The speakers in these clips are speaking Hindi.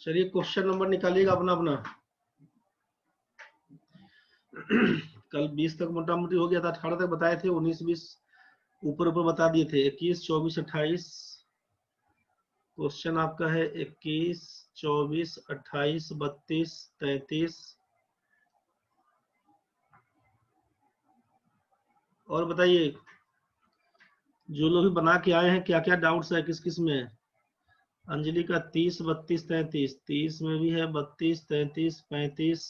चलिए क्वेश्चन नंबर निकालिएगा अपना अपना। कल 20 तक मोटा मोटी हो गया था, 18 तक बताए थे, 19 20 ऊपर ऊपर बता दिए थे। 21 24 28 क्वेश्चन आपका है 21 24 28 32 33। और बताइए जो लोग भी बना के आए हैं क्या क्या डाउट्स है, किस किस में है। अंजलि का 30 32 33, 30 में भी है, 32 33 35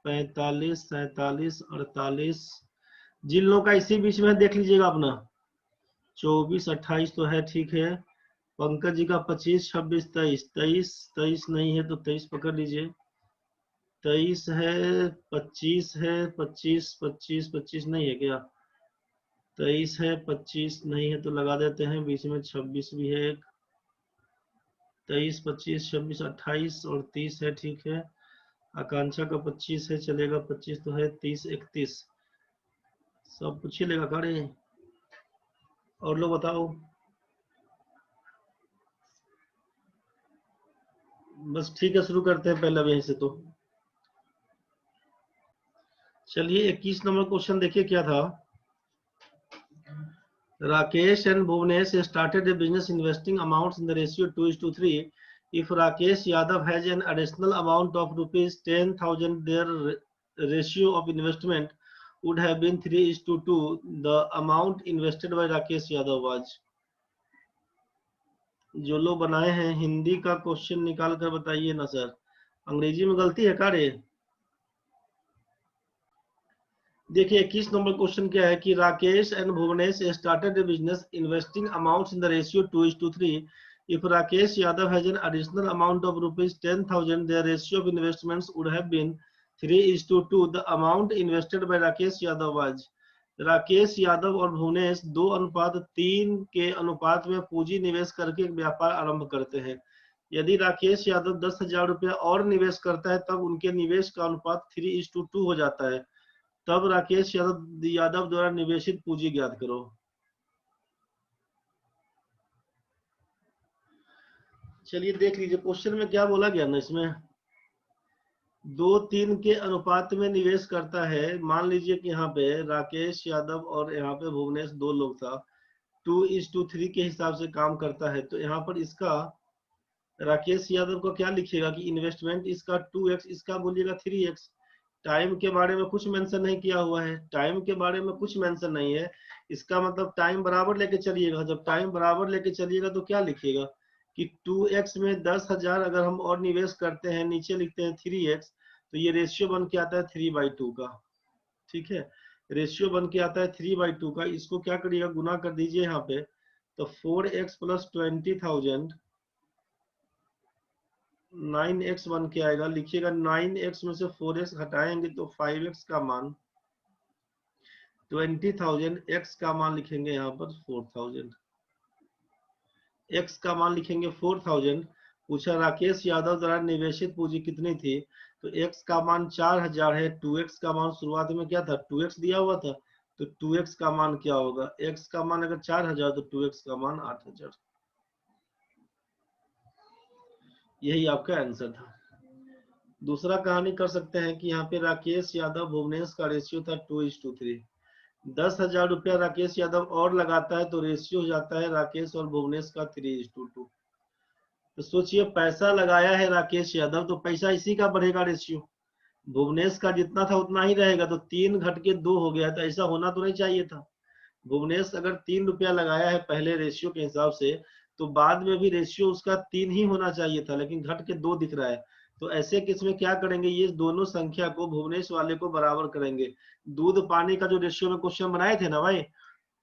45 47 48। जिन लोगों का इसी बीच में है देख लीजिएगा अपना। 24 28 तो है, ठीक है। पंकज जी का 25 26 23, 23 नहीं है तो 23 पकड़ लीजिए। 23 है, 25 है, 25 25 25 नहीं है क्या? 23 है, 25 नहीं है तो लगा देते हैं, बीच में 26 भी है एक। 23 25 26 28 और 30 है, ठीक है। आकांक्षा का 25 है, चलेगा, 25 तो है, 30 31 सब पूछ ही लेगा करे। और लोग बताओ, बस ठीक है, शुरू करते हैं पहले अब यहीं से। तो चलिए 21 नंबर क्वेश्चन देखिए क्या था। Rakesh and Bhuvnesh started a business investing amounts in the ratio 2:3. If Rakesh Yadav has an additional amount of rupees 10,000, their ratio of investment would have been 3:2. The amount invested by Rakesh Yadav was। जो लोग बनाए हैं हिंदी का क्वेश्चन निकाल कर बताइए ना सर, अंग्रेजी में गलती है का रे? देखिए 21 नंबर क्वेश्चन क्या है कि Rakesh and Bhuvnesh started business investing amounts in the ratio 2:3। If Rakesh Yadav has an additional amount of rupees 10,000, their ratio of investments would have been 3:2। The amount invested by Rakesh Yadav was. Rakesh Yadav और भुवनेश 2:3 के अनुपात में पूंजी निवेश करके एक व्यापार आरंभ करते हैं। यदि राकेश यादव 10,000 रुपया और निवेश करता है तब उनके निवेश का अनुपात 3:2 हो जाता है। तब राकेश यादव द्वारा निवेशित पूंजी ज्ञात करो। चलिए देख लीजिए क्वेश्चन में क्या बोला गया ना, इसमें 2:3 के अनुपात में निवेश करता है। मान लीजिए कि यहाँ पे राकेश यादव और यहाँ पे भुवनेश दो लोग था, 2:3 के हिसाब से काम करता है। तो यहाँ पर इसका राकेश यादव को क्या लिखिएगा कि इन्वेस्टमेंट इसका 2x, इसका बोलिएगा 3x। टाइम के बारे में कुछ मेंशन नहीं किया हुआ है, टाइम के बारे में कुछ मेंशन नहीं है। इसका मतलब टाइम बराबर लेके चलिएगा। जब टाइम बराबर लेके चलिएगा तो क्या लिखिएगा कि 2x में 10,000 अगर हम और निवेश करते हैं, नीचे लिखते हैं 3x, तो ये रेशियो बन के आता है 3/2 का। ठीक है, रेशियो बन के आता है 3/2 का। इसको क्या करिएगा, गुना कर दीजिए यहाँ पे। तो 4x प्लस 20,000 9x बन के आएगा। लिखिएगा 9x में से 4x हटाएंगे तो 5x का मान 20,000, x का मान लिखेंगे यहाँ पर 4,000, x का मान लिखेंगे 4,000। पूछा राकेश यादव द्वारा निवेशित पूंजी कितनी थी, तो x का मान 4,000 है। 2x का मान शुरुआत में क्या था, 2x दिया हुआ था, तो 2x का मान क्या होगा, x का मान अगर 4,000 तो 2x का मान 8,000। यही आपका आंसर था। दूसरा कहानी कर सकते हैं कि यहाँ पे राकेश यादव भुवनेश का रेशियो था 2:3। 10,000 रुपया राकेश यादव और लगाता है तो रेशियो हो जाता है राकेश और भुवनेश का 3:2। तो सोचिए पैसा लगाया है राकेश यादव तो पैसा इसी का बढ़ेगा रेशियो। भुवनेश का जितना था उतना ही रहेगा, तो 3 घट के 2 हो गया, तो ऐसा होना तो नहीं चाहिए था। भुवनेश अगर 3 रुपया लगाया है पहले रेशियो के हिसाब से, तो बाद में भी रेशियो उसका 3 ही होना चाहिए था, लेकिन घट के 2 दिख रहा है। तो ऐसे केस में क्या करेंगे, ये दोनों संख्या को भुवनेश वाले को बराबर करेंगे। दूध पानी का जो रेशियो में क्वेश्चन बनाए थे ना भाई,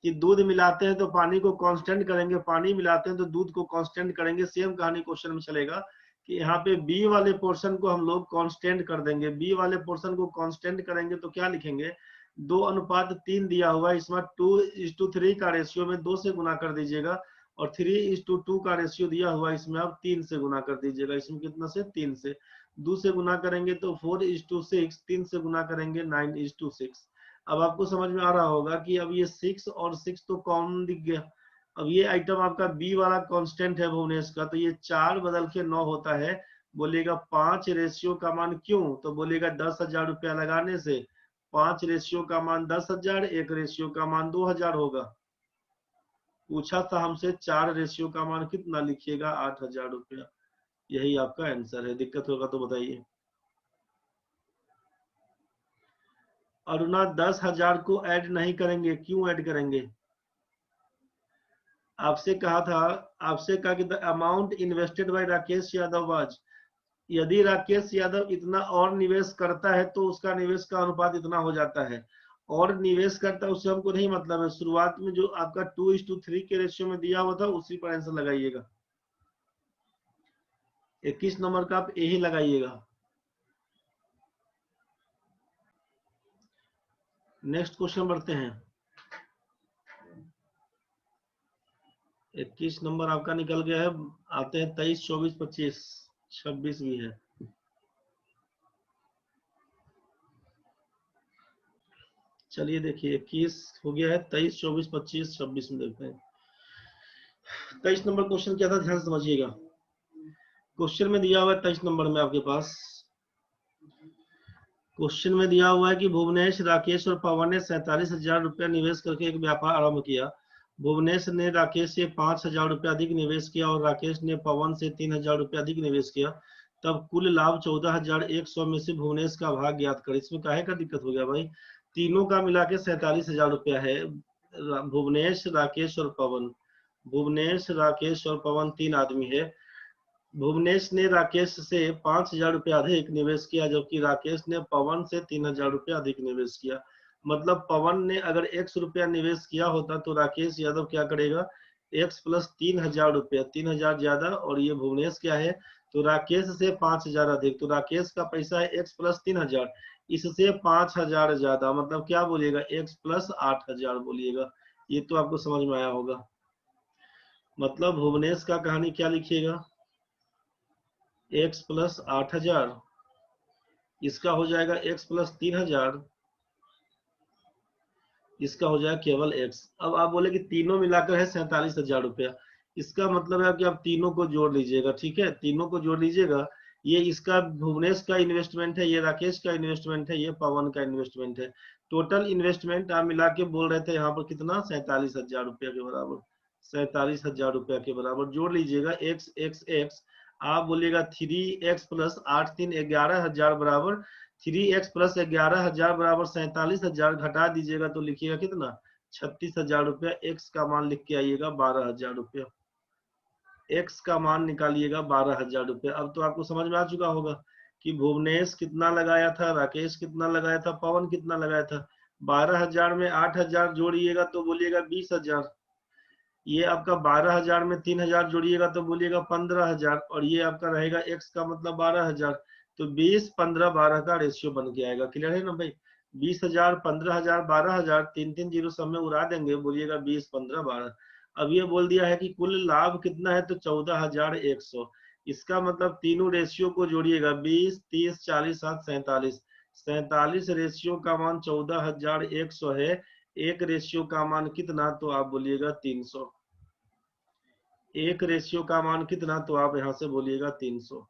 कि दूध मिलाते हैं तो पानी को कांस्टेंट करेंगे, पानी मिलाते हैं तो दूध को कांस्टेंट करेंगे। सेम कहानी क्वेश्चन में चलेगा कि यहाँ पे बी वाले पोर्शन को हम लोग कांस्टेंट कर देंगे। बी वाले पोर्शन को कांस्टेंट करेंगे तो क्या लिखेंगे, 2:3 दिया हुआ है, इसमें 2:3 का रेशियो में 2 से गुना कर दीजिएगा, और 3:2 का रेशियो दिया हुआ है, इसमें आप 3 से गुना कर दीजिएगा। इसमें कितना से, 3 से। 2 से गुना करेंगे तो 4:6, 3 से गुना करेंगे 9:6। अब आपको समझ में आ रहा होगा कि अब ये 6 और 6 तो कॉमन दिख गया, अब ये आइटम आपका बी वाला कांस्टेंट है भुवनेश का, तो ये 4 बदल के 9 होता है। बोलेगा 5 रेशियो का मान क्यों, तो बोलेगा 10,000 रुपया लगाने से 5 रेशियो का मान 10,000, 1 रेशियो का मान 2,000 होगा। पूछा था हमसे 4 रेशियो का मान कितना, लिखिएगा 8,000 रुपया। यही आपका आंसर है। दिक्कत होगा तो बताइए। अरुणा 10,000 को ऐड नहीं करेंगे, क्यों ऐड करेंगे? आपसे कहा था, आपसे कहा कि the amount invested by Rakesh Yadav was, यदि राकेश यादव इतना और निवेश करता है तो उसका निवेश का अनुपात इतना हो जाता है। और निवेश करता है उससे हमको नहीं मतलब है। शुरुआत में जो आपका 2:3 के रेशियो में दिया हुआ था उसी पर आंसर लगाइएगा। 21 नंबर का आप यही लगाइएगा। नेक्स्ट क्वेश्चन बढ़ते हैं। 21 नंबर आपका निकल गया है। आते हैं 23, 24, 25, 26 भी है। चलिए देखिए 21 हो गया है, 23, 24, 25, 26 में देखते हैं। 23 नंबर क्वेश्चन क्या था, ध्यान से समझिएगा। क्वेश्चन में दिया हुआ है 23 नंबर में आपके पास, क्वेश्चन में दिया हुआ है कि भुवनेश, राकेश और पवन ने 47,000 रुपया निवेश करके एक व्यापार आरंभ किया। भुवनेश ने राकेश से 5,000 रुपया अधिक निवेश किया और राकेश ने पवन से 3,000 रुपया अधिक निवेश किया। तब कुल लाभ 14,100 में से भुवनेश का भाग ज्ञात कर। इसमें काहे का दिक्कत हो गया भाई? तीनों का मिला के 47,000 रुपया है। भुवनेश, राकेश और पवन, भुवनेश, राकेश और पवन 3 आदमी है। भुवनेश ने राकेश से 5,000 रुपया अधिक निवेश किया, जबकि राकेश ने पवन से 3,000 रुपया अधिक निवेश किया। मतलब पवन ने अगर 100 रुपया निवेश किया होता तो राकेश यादव क्या करेगा, x प्लस 3,000 रुपया, 3,000 ज्यादा, और ये भुवनेश क्या है, तो राकेश से 5,000 अधिक, तो राकेश का पैसा है x प्लस 3,000, इससे 5,000 ज्यादा, मतलब क्या बोलिएगा, x प्लस 8,000 बोलिएगा। ये तो आपको समझ में आया होगा। मतलब भुवनेश का कहानी क्या लिखिएगा, x प्लस 8,000, इसका हो जाएगा x प्लस 3,000, इसका हो जाएगा केवल x। अब आप बोले कि तीनों मिलाकर है 47,000 रुपया, इसका मतलब है कि आप तीनों को जोड़ लीजिएगा। ठीक है, तीनों को जोड़ लीजिएगा। ये इसका भुवनेश का इन्वेस्टमेंट है, ये राकेश का इन्वेस्टमेंट है, ये पवन का इन्वेस्टमेंट है। टोटल इन्वेस्टमेंट आप मिला के बोल रहे थे यहाँ पर कितना, 47,000 रुपया के बराबर, 47,000 रुपया के बराबर। जोड़ लीजिएगा x x x, आप बोलिएगा 3x प्लस 8 3 11,000 बराबर, 3x प्लस 11,000 बराबर 47,000, घटा दीजिएगा तो लिखिएगा कितना, 36,000 रुपया। x का मान लिख के आइएगा 12,000 रुपया, x का मान निकालिएगा 12,000 रुपया। अब तो आपको समझ में आ चुका होगा कि भुवनेश कितना लगाया था, राकेश कितना लगाया था, पवन कितना लगाया था। 12,000 में 8,000 जोड़िएगा तो बोलिएगा 20,000। ये आपका 12,000 में 3,000 जोड़िएगा तो बोलिएगा 15,000, और ये आपका रहेगा x का मतलब 12,000। तो 20, 15, 12 का रेशियो बन के आएगा। क्लियर है ना भाई? 20,000, 15,000, 12,000, 3 जीरो सब में उड़ा देंगे, बोलिएगा 20, 15, 12। अब ये बोल दिया है कि कुल लाभ कितना है, तो 14,100। इसका मतलब तीनों रेशियो को जोड़िएगा, 20, 30, 40, 7, 47। 47 रेशियो का मान 14,100 है। एक रेशियो का मान कितना, तो आप बोलिएगा 300। एक रेशियो का मान कितना, तो आप यहां से बोलिएगा 300।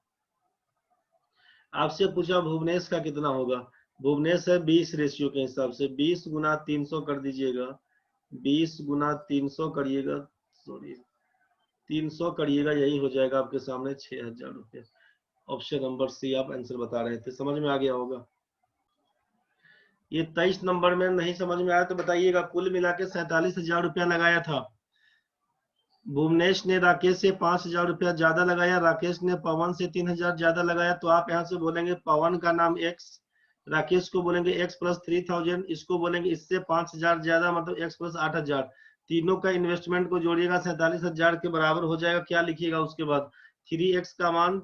आपसे पूछा भुवनेश का कितना होगा, भुवनेश है 20 रेशियो के हिसाब से, 20 गुना 300 कर दीजिएगा, 20 गुना 300 करिएगा, सॉरी 300 करिएगा, यही हो जाएगा आपके सामने 6,000 रुपये। ऑप्शन नंबर सी आप आंसर बता रहे थे, समझ में आ गया होगा। ये 23 नंबर में नहीं समझ में आया तो बताइएगा। कुल मिला के 47,000 रुपया लगाया था। भुवनेश ने राकेश से 5,000 रुपया ज्यादा लगाया, राकेश ने पवन से 3,000 ज्यादा लगाया। तो आप यहाँ से बोलेंगे पवन का नाम x, राकेश को बोलेंगे x प्लस 3,000, इसको बोलेंगे इससे 5,000 ज्यादा, मतलब x प्लस 8,000। तीनों का इन्वेस्टमेंट को जोड़िएगा 47,000 के बराबर हो जाएगा। क्या लिखिएगा उसके बाद, 3x का मान,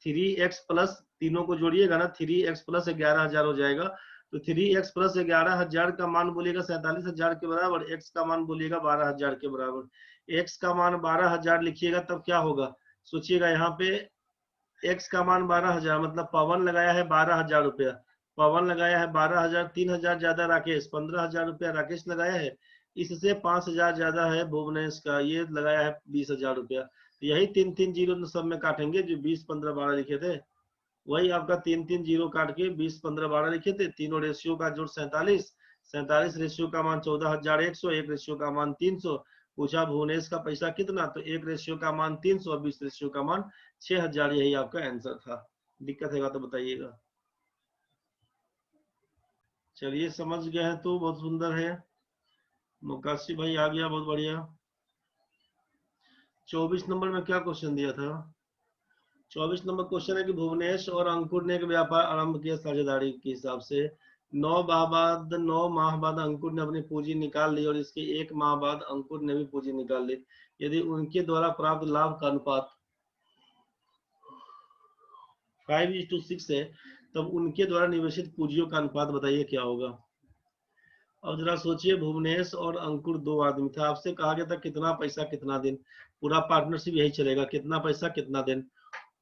3x प्लस, तीनों को जोड़िएगा ना, 3x प्लस 11,000 हो जाएगा। तो 3x प्लस 11,000 का मान बोलिएगा 47,000 के बराबर, x का मान बोलिएगा 12,000 के बराबर। x का मान 12,000 लिखिएगा, तब क्या होगा सोचिएगा। यहाँ पे x का मान 12,000, मतलब पवन लगाया है 12,000 रुपया, पवन लगाया है 12,000, 3,000 ज्यादा राकेश, 15,000 रुपया राकेश लगाया है। इससे 5,000 ज्यादा है भुवनेश का, ये लगाया है 20,000 रुपया। तो यही 3-3 जीरो सब में काटेंगे, जो 20, 15, 12 लिखे थे, वही आपका 3-3 जीरो काट के 20, 15, 12 लिखे थे। तीनों रेशियो का जोड़ 47, 47 रेशियो का मान 14,100, एक रेशियो का मान 300। पूछा भुवनेश का पैसा कितना, तो एक रेशियो का मान 300, 20 रेशियो का मान 6,000। यही आपका आंसर था। दिक्कत है तो बताइएगा। चलिए समझ गए हैं तो बहुत सुंदर है। मुकाशी भाई आ गया, बहुत बढ़िया। 24 नंबर में क्या क्वेश्चन दिया था? 24 नंबर क्वेश्चन है कि भुवनेश और अंकुर ने एक व्यापार आरंभ किया साझेदारी के हिसाब से। 9 माह बाद अंकुर ने अपनी पूंजी निकाल ली और इसके 1 माह बाद अंकुर ने भी पूंजी निकाल ली। यदि उनके द्वारा प्राप्त लाभ का अनुपात 5:6 है, तब उनके द्वारा निवेशित पूंजियों का अनुपात बताइए क्या होगा। अब जरा सोचिए, भुवनेश और अंकुर दो आदमी था, आपसे कहा गया था कितना पैसा कितना दिन। पूरा पार्टनरशिप यही चलेगा, कितना पैसा कितना दिन।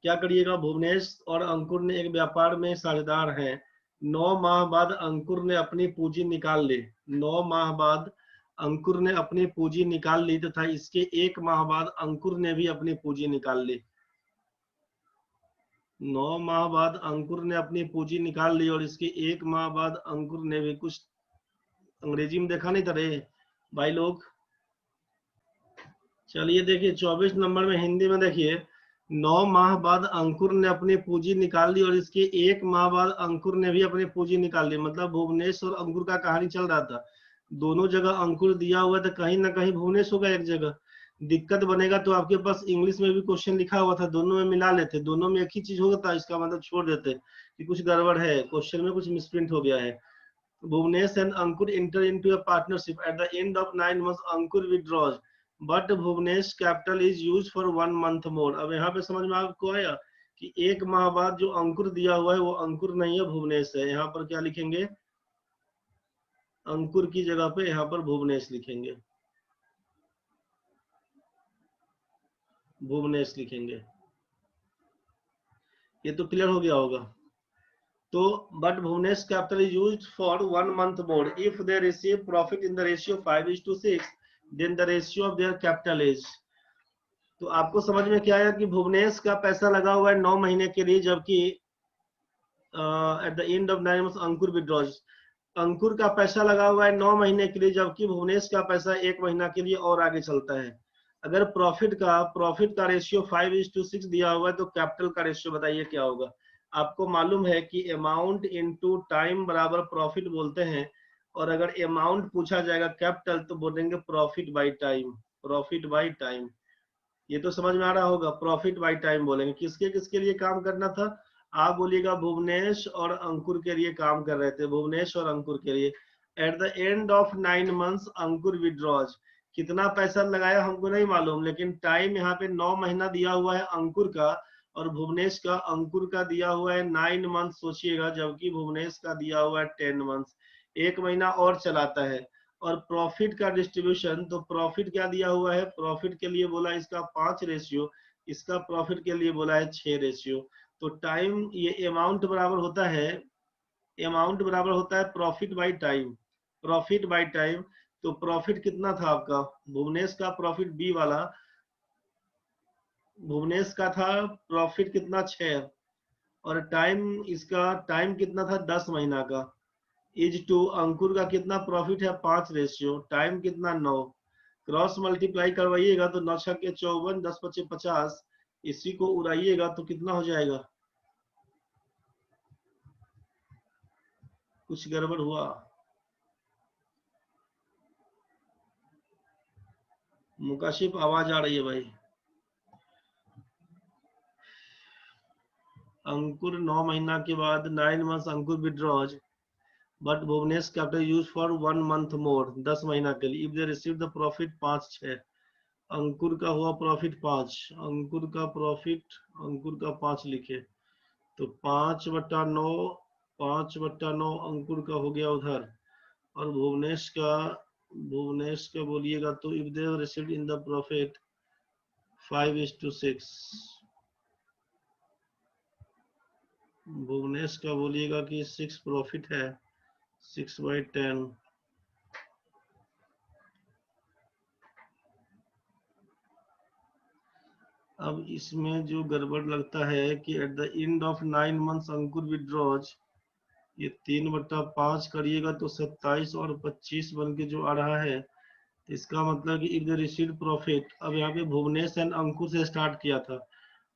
क्या करिएगा, भुवनेश और अंकुर ने एक व्यापार में साझेदार हैं। 9 माह बाद अंकुर ने अपनी पूंजी निकाल ली। 9 माह बाद अंकुर ने अपनी पूंजी निकाल ली तथा इसके 1 माह बाद अंकुर ने भी अपनी पूंजी निकाल ली। 9 माह बाद अंकुर ने अपनी पूंजी निकाल ली और इसके 1 माह बाद अंकुर ने भी कुछ। अंग्रेजी में देखा नहीं था रे भाई लोग। चलिए देखिए 24 नंबर में हिंदी में देखिए, 9 माह बाद अंकुर ने अपनी पूंजी निकाल ली और इसके 1 माह बाद अंकुर ने भी अपनी पूंजी निकाल ली। मतलब भुवनेश और अंकुर का कहानी चल रहा था। दोनों जगह अंकुर दिया हुआ था, कहीं ना कहीं भुवनेश होगा एक जगह। दिक्कत बनेगा तो आपके पास इंग्लिश में भी क्वेश्चन लिखा हुआ था, दोनों में मिला लेते, दोनों में एक ही चीज होता, इसका मतलब छोड़ देते कि कुछ गड़बड़ है, क्वेश्चन में कुछ मिसप्रिंट हो गया है। Bhuvnesh and Ankur enter into a partnership. At the end of 9 months, Ankur withdraws, but Bhuvnesh capital is used for 1 month more. अब यहाँ पे समझ में आपको आया कि 1 माह बाद जो अंकुर दिया हुआ है वो अंकुर नहीं है, भुवनेश है। यहाँ पर क्या लिखेंगे, अंकुर की जगह पे यहाँ पर भुवनेश लिखेंगे, भुवनेश लिखेंगे। ये तो क्लियर हो गया होगा। तो but Bhuvnesh capital is used for 1 month more if they receive profit in the ratio 5:6, then the ratio of their capital is. तो आपको समझ में क्या आया कि भुवनेश का पैसा लगा हुआ है 9 महीने के लिए, जबकि at the end of 9 months Ankur withdraws. Ankur का पैसा लगा हुआ है 9 महीने के लिए, जबकि भुवनेश का पैसा 1 महीना के लिए और आगे चलता है। अगर प्रॉफिट का रेशियो 5:6 दिया हुआ है, तो कैपिटल का रेशियो बताइए क्या होगा। आपको मालूम है कि अमाउंट इनटू टाइम बराबर प्रॉफिट बोलते हैं, और अगर अमाउंट पूछा जाएगा कैपिटल तो बोलेंगे profit by time, profit by time. ये तो समझ में आ रहा होगा, प्रॉफिट बाई टाइम बोलेंगे। किसके किसके लिए काम करना था, आप बोलिएगा भुवनेश और अंकुर के लिए काम कर रहे थे, भुवनेश और अंकुर के लिए। Eight the end of 9 months Ankur withdraws. कितना पैसा लगाया हमको नहीं मालूम, लेकिन टाइम यहाँ पे 9 महीना दिया हुआ है अंकुर का, और भुवनेश का, अंकुर का दिया हुआ है 9 मंथ सोचिएगा, जबकि भुवनेश का दिया हुआ है 10 मंथ। 1 महीना और चलाता है। और प्रॉफिट का डिस्ट्रीब्यूशन, तो प्रॉफिट क्या दिया हुआ है, प्रॉफिट के लिए बोला इसका 5 रेशियो, इसका प्रॉफिट के लिए बोला है 6 रेशियो। तो टाइम, ये अमाउंट बराबर होता है, अमाउंट बराबर होता है profit by time, profit by time. तो प्रॉफिट कितना था आपका, भुवनेश का प्रॉफिट बी वाला, भुवनेश का था प्रॉफिट कितना 6, और टाइम, इसका टाइम कितना था 10 महीना का, इज टू अंकुर का कितना प्रॉफिट है 5 रेशियो, टाइम कितना 9। क्रॉस मल्टीप्लाई करवाइएगा तो 9 6 के 54, 10 25 50, इसी को उड़ाइएगा तो कितना हो जाएगा। कुछ गड़बड़ हुआ, मुकाशिफ आवाज आ रही है भाई। अंकुर 9 महीना के बाद 9 months Ankur withdraws, but Bhuvnesh capital use for 1 month मोर, 10 महीना के लिए। If they receive the profit 5 6, अंकुर का हुआ प्रॉफिट 5, अंकुर का प्रॉफिट, अंकुर का 5 लिखे तो 5/9, 5/9 अंकुर का हो गया उधर, और भुवनेश का, भुवनेश का बोलिएगा तो if they received in the profit 5:6, Bhuvnesh का बोलिएगा कि 6 प्रॉफिट है, 6/10, अब इसमें जो गड़बड़ लगता है कि eight the end of 9 months Ankur withdraws, ये 3/5 करिएगा तो 27 और 25 बन के जो आ रहा है, इसका मतलब कि इफ द रिसीव्ड प्रॉफिट, अब यहाँ पे भुवनेश एंड अंकुर से स्टार्ट किया था।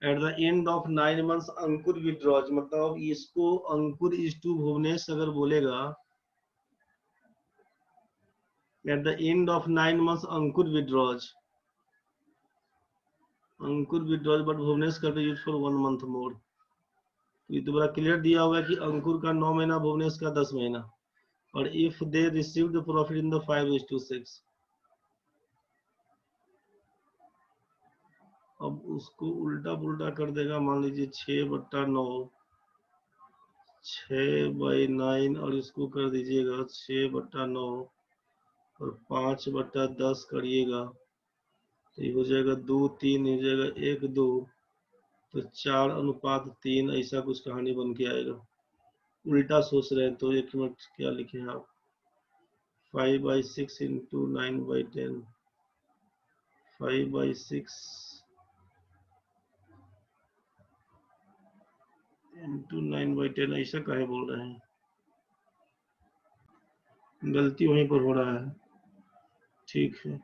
Eight the end of 9 months Ankur withdraws, मतलब इसको अंकुर इज टू भुवनेश अगर बोलेगा, eight the end of 9 months Ankur withdraws, Ankur withdraws but Bhuvnesh कर यूज फॉर 1 मंथ मोर। तो ये तो बड़ा क्लियर दिया हुआ है कि अंकुर का 9 महीना, भुवनेश का 10 महीना। और if they receive the profit in the 5:6, अब उसको उल्टा पुल्टा कर देगा, मान लीजिए 6/9, 6/9, और इसको कर दीजिएगा 6/9 और 5/10 करिएगा तो ये हो जाएगा 2:3, हो जाएगा 1:2, तो 4:3, ऐसा कुछ कहानी बन के आएगा। उल्टा सोच रहे हैं तो 1 मिनट, क्या लिखे आप, 5/6 इंटू 9/10, 5/6 इंटू 9/10, ऐसा काहे बोल रहे हैं, गलती वहीं पर हो रहा है। ठीक है,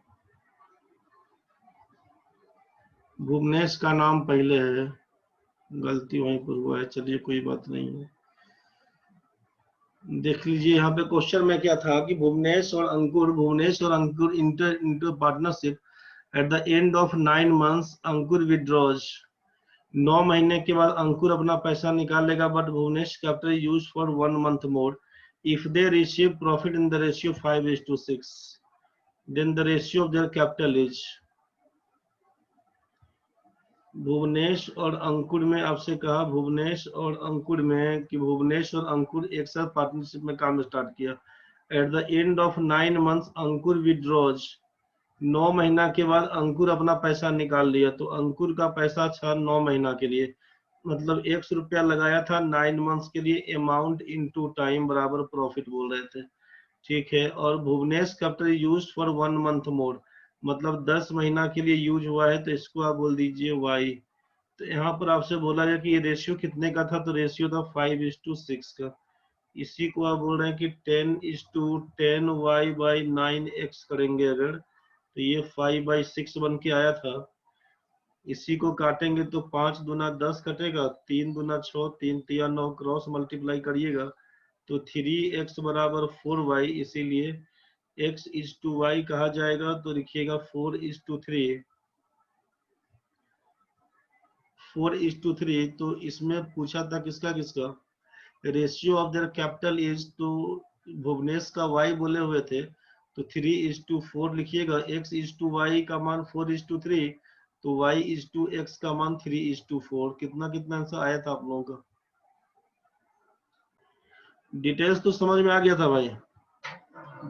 भुवनेश का नाम पहले है, गलती वहीं पर हुआ है, चलिए कोई बात नहीं है। देख लीजिए यहाँ पे क्वेश्चन में क्या था कि भुवनेश और Ankur enter partnership at the end of 9 months Ankur withdraws, 9 महीने के बाद अंकुर अपना पैसा निकालेगा but Bhuvnesh capital use for 1 month more if they receive profit in the ratio 5:6, then the ratio of their capital is. Bhuvnesh और अंकुर में आपसे कहा, भुवनेश और अंकुर में कि भुवनेश और अंकुर एक साथ पार्टनरशिप में काम स्टार्ट किया। Eight the end of 9 months Ankur withdraws, 9 महीना के बाद अंकुर अपना पैसा निकाल लिया, तो अंकुर का पैसा था 9 महीना के लिए, मतलब 100 रुपया लगाया था 9 मंथ्स के लिए, अमाउंट इनटू टाइम बराबर प्रॉफिट बोल रहे थे। ठीक है, और Bhuvnesh capital use for 1 month मोर, मतलब 10 महीना के लिए यूज हुआ है, तो इसको आप बोल दीजिए वाई। तो यहाँ पर आपसे बोला गया कि ये रेशियो कितने का था, तो रेशियो था 5:6 का। इसी को आप बोल रहे हैं कि 10:10y/9x करेंगे अगर, तो ये 5/6 बन के आया था। इसी को काटेंगे तो 5 दूना 10 कटेगा, 3 दूना 6, 3 तिया 9, क्रॉस मल्टीप्लाई करिएगा तो 3x बराबर 4y, इसीलिए x इज टू वाई कहा जाएगा। तो लिखिएगा 4:3, 4:3। तो इसमें पूछा था किसका किसका, ratio of their capital is, तो भुवनेश का y बोले हुए थे, तो 3:4 लिखिएगा। x इज टू वाई का मान 4:3, तो y इज टू x का मान 3:4। कितना कितना आंसर आया था आप लोगों का? डिटेल्स तो समझ में आ गया था भाई,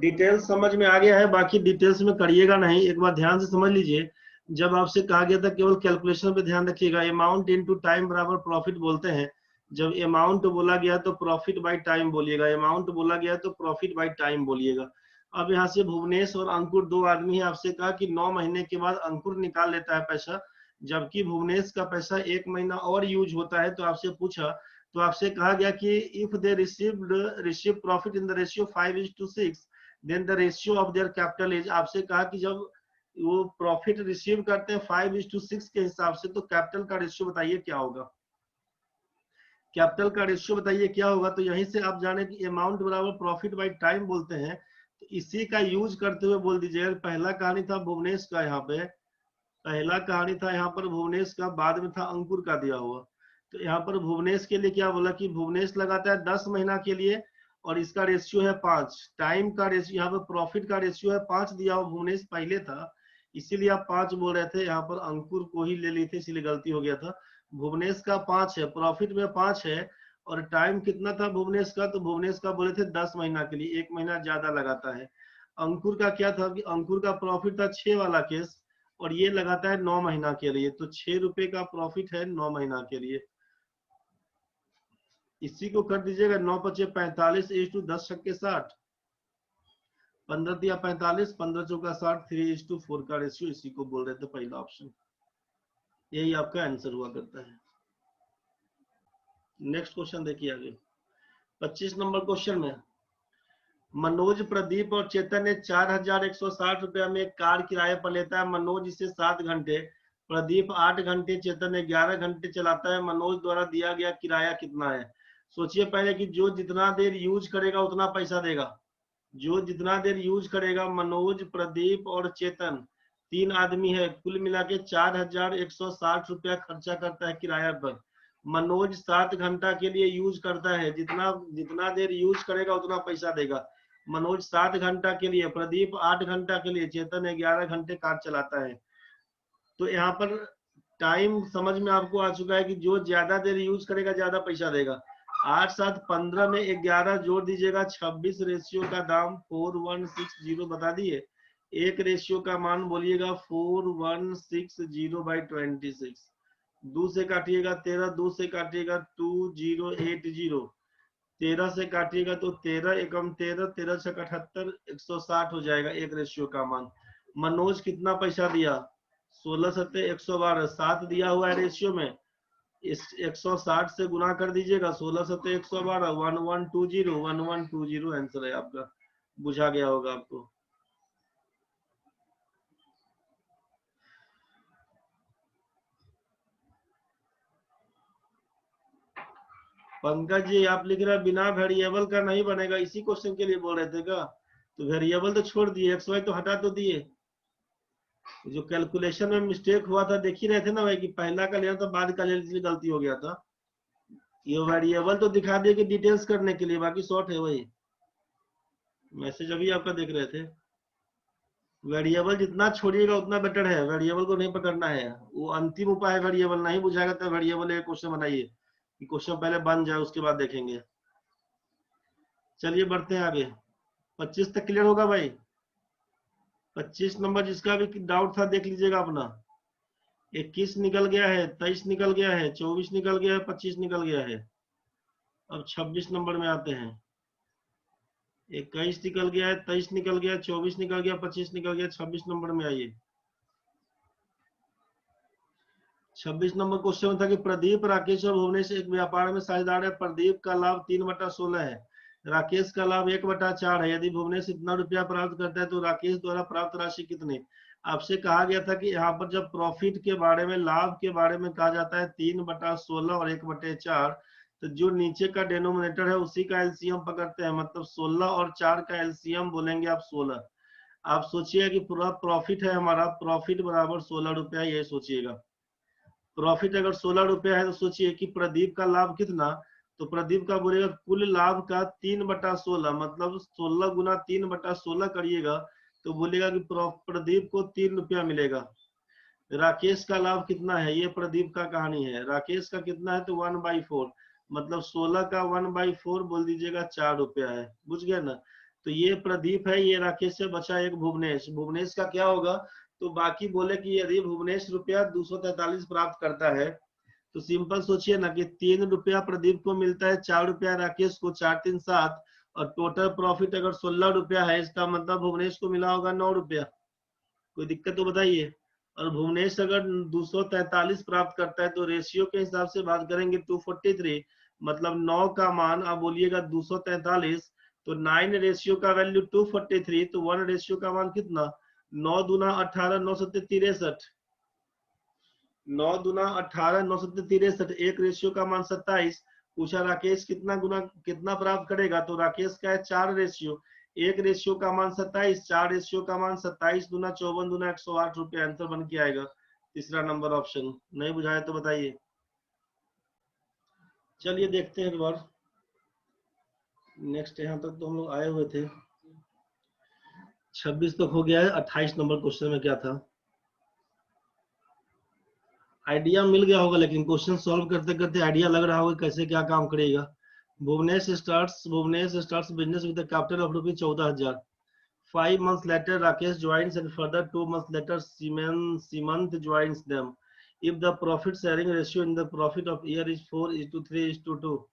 डिटेल्स समझ में आ गया है, बाकी डिटेल्स में करिएगा नहीं, एक बार ध्यान से समझ लीजिए। जब आपसे कहा गया था केवल कैलकुलेशन पे ध्यान रखिएगा, अमाउंट इनटू टाइम बराबर प्रॉफिट बोलते हैं। जब अमाउंट बोला गया तो प्रॉफिट बाय टाइम बोलिएगा, अमाउंट बोला गया तो प्रॉफिट बाय टाइम बोलिएगा। अब यहाँ से भुवनेश और अंकुर दो आदमी है, आपसे कहा कि 9 महीने के बाद अंकुर निकाल लेता है पैसा, जबकि भुवनेश का पैसा 1 महीना और यूज होता है। तो आपसे पूछा, तो आपसे कहा गया कि if they receive profit in the ratio 5:6, then the ratio of their capital is. आपसे कहा कि जब वो प्रॉफिट रिसीव करते हैं 5:6 के हिसाब से, तो कैपिटल का रेशियो बताइए क्या होगा, कैपिटल का रेशियो बताइए क्या होगा। तो यहीं से आप जाने कि अमाउंट बराबर प्रॉफिट बाय टाइम बोलते हैं, तो इसी का यूज करते हुए बोल दीजिए। पहला कहानी था भुवनेश का, यहाँ पे पहला कहानी था यहाँ पर भुवनेश का, बाद में था अंकुर का दिया हुआ। तो यहाँ पर भुवनेश के लिए क्या बोला कि भुवनेश लगाता है 10 महीना के लिए, और इसका रेशियो है 5। टाइम का रेशियो, यहाँ पर प्रॉफिट का रेशियो है 5 दिया हुआ, भुवनेश पहले था इसीलिए आप 5 बोल रहे थे, यहाँ पर अंकुर को ही ले ली थी इसीलिए गलती हो गया था। भुवनेश का 5 है, प्रॉफिट में 5 है, और टाइम कितना था भुवनेश का, तो भुवनेश का बोले थे 10 महीना के लिए, 1 महीना ज्यादा लगाता है। अंकुर का क्या था कि अंकुर का प्रॉफिट था 6 वाला केस, और ये लगाता है 9 महीना के लिए, तो 6 रुपए का प्रॉफिट है 9 महीना के लिए। इसी को कर दीजिएगा, 9×5 = 45, 10×60, 15×45, 15×4 = 3:4 का रेशियो, इसी को बोल रहे थे पहला ऑप्शन। यही आपका आंसर हुआ करता है। नेक्स्ट क्वेश्चन देखिए आगे 25 नंबर क्वेश्चन में मनोज, प्रदीप और चेतन ने 4160 रुपया में एक कार किराए पर लेता है। मनोज इसे 7 घंटे, प्रदीप 8 घंटे, चेतन 11 घंटे चलाता है। मनोज द्वारा दिया गया किराया कितना है? सोचिए पहले कि जो जितना देर यूज करेगा उतना पैसा देगा। जो जितना देर यूज करेगा, मनोज, प्रदीप और चेतन 3 आदमी है, कुल मिला के 4160 रुपया खर्चा करता है किराया पर। मनोज 7 घंटा के लिए यूज करता है, जितना जितना देर यूज करेगा उतना पैसा देगा। मनोज 7 घंटा के लिए, प्रदीप 8 घंटा के लिए, चेतन 11 घंटे कार चलाता है। तो यहाँ पर टाइम समझ में आपको आ चुका है कि जो ज्यादा देर यूज करेगा ज्यादा पैसा देगा। 8 7 15 में 11 जोड़ दीजिएगा, 26 रेशियो का दाम 4160 बता दिए। एक रेशियो का मान बोलिएगा 4160/26। 2 से काटिएगा 13, 2 से काटिएगा 2080, 13 से काटिएगा तो 13 एकम 13, 13 छक 78, 160 हो जाएगा एक रेशियो का मान। मनोज कितना पैसा दिया? 16 सत्ते 112, 7 दिया हुआ है रेशियो में, इस 160 से गुना कर दीजिएगा, 16 सत्ते 112, 1120 आंसर है आपका। बुझा गया होगा आपको। पंकज जी आप लिख रहे हैं बिना वेरिएबल का नहीं बनेगा, इसी क्वेश्चन के लिए बोल रहे थे क्या? तो वेरिएबल तो छोड़ दिए, XY तो हटा तो दिए। जो कैलकुलेशन में मिस्टेक हुआ था देख ही रहे थे ना भाई, कि पहला का लेना था बाद का लेने से गलती हो गया था। ये वेरिएबल तो दिखा दिए कि डिटेल्स करने के लिए, बाकी शॉर्ट है वही। मैसेज अभी आपका देख रहे थे। वेरिएबल जितना छोड़िएगा उतना बेटर है, वेरिएबल को नहीं पकड़ना है, वो अंतिम उपाय है। वेरिएबल नहीं बुझाएगा तो वेरिएबल एक क्वेश्चन बनाइए कि क्वेश्चन पहले बन जाए, उसके बाद देखेंगे। चलिए बढ़ते हैं आगे। 25 तक क्लियर होगा भाई? 25 नंबर जिसका भी डाउट था देख लीजिएगा अपना। 21 निकल गया है, 23 निकल गया है, 24 निकल गया है, 25 निकल गया है। अब 26 नंबर में आते हैं। 21 निकल गया है, 23 निकल गया, 24 निकल गया, 25 निकल गया, 26 नंबर में आइए। 26 नंबर क्वेश्चन में था कि प्रदीप, राकेश और भुवनेश एक व्यापार में साझेदार है। प्रदीप का लाभ 3/16 है, राकेश का लाभ 1/4 है। यदि भुवनेश इतना रुपया प्राप्त करता है तो राकेश द्वारा प्राप्त राशि कितनी? आपसे कहा गया था कि यहाँ पर जब प्रॉफिट के बारे में, लाभ के बारे में कहा जाता है 3/16 और 1/4, तो जो नीचे का डेनोमिनेटर है उसी का एलसीएम पकड़ते हैं। मतलब 16 और 4 का एलसीएम बोलेंगे आप 16। आप सोचिए कि पूरा प्रॉफिट है हमारा, प्रॉफिट बराबर 16 रुपया, ये सोचिएगा। प्रॉफिट अगर 16 रुपया है तो सोचिए कि प्रदीप का लाभ कितना, तो प्रदीप का बोलेगा कुल लाभ का 3/16, मतलब 16 गुना 3/16 करिएगा तो बोलेगा कि प्रदीप को 3 रुपया मिलेगा। राकेश का लाभ कितना है, ये प्रदीप का कहानी है। राकेश का कितना है तो 1/4, मतलब 16 का 1/4 बोल दीजिएगा 4 रुपया है। बुझ गया ना? तो ये प्रदीप है, ये राकेश से बचा एक भुवनेश। भुवनेश का क्या होगा? तो बाकी बोले कि यदि भुवनेश रुपया 243 प्राप्त करता है तो सिंपल सोचिए ना कि 3 रुपया प्रदीप को मिलता है, 4 रुपया राकेश को, 4 3 7, और टोटल प्रॉफिट अगर 16 रुपया है, इसका मतलब भुवनेश को मिला होगा 9 रुपया। कोई दिक्कत तो बताइए। और भुवनेश अगर 243 प्राप्त करता है तो रेशियो के हिसाब से बात करेंगे 243, मतलब 9 का मान आप बोलिएगा 243, तो 9 रेशियो का वैल्यू 243, तो 1 रेशियो का मान कितना? 9 दूना 18, 9 सत्ते 63, 9 दूना 18, 9 सत्ते 63, एक रेशियो का मान 27। पूछा राकेश कितना गुना कितना प्राप्त करेगा, तो राकेश का है 4 रेशियो, एक रेशियो का मान 27, 4 रेशियो का मान 27 दूना 54 दूना 108 रुपया आंसर बन के आएगा। तीसरा नंबर ऑप्शन। नहीं बुझाया तो बताइए। चलिए देखते हैं एक बार। नेक्स्ट यहाँ तक तो हम लोग आए हुए थे, 26 तक हो गया है। 28 नंबर क्वेश्चन में क्या था, आइडिया मिल गया होगा, लेकिन क्वेश्चन सॉल्व करते करते आइडिया लग रहा होगा कैसे क्या काम करेगा। Bhuvnesh starts business with capital of ₹14,000। 5 months later, Rakesh joins, and further 2 months later, Simant joins them. If the profit sharing ratio in the profit of year is 4:3:2,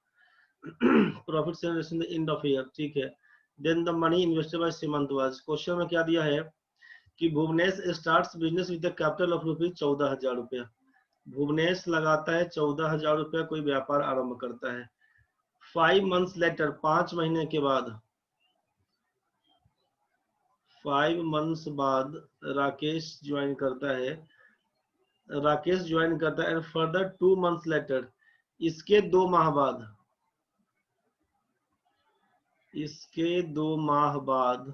profit sharing ratio in the end of year, ठीक है, then the money invested by Simant was। Question में क्या दिया है कि Bhuvnesh starts business with the capital of ₹14,000। Bhuvnesh लगाता है 14,000 रुपया, कोई व्यापार आरंभ करता है। 5 months लेटर, 5 महीने के बाद, 5 months बाद राकेश ज्वाइन करता है, राकेश ज्वाइन करता है। एंड फर्दर 2 months लेटर, इसके 2 माह बाद, इसके 2 माह बाद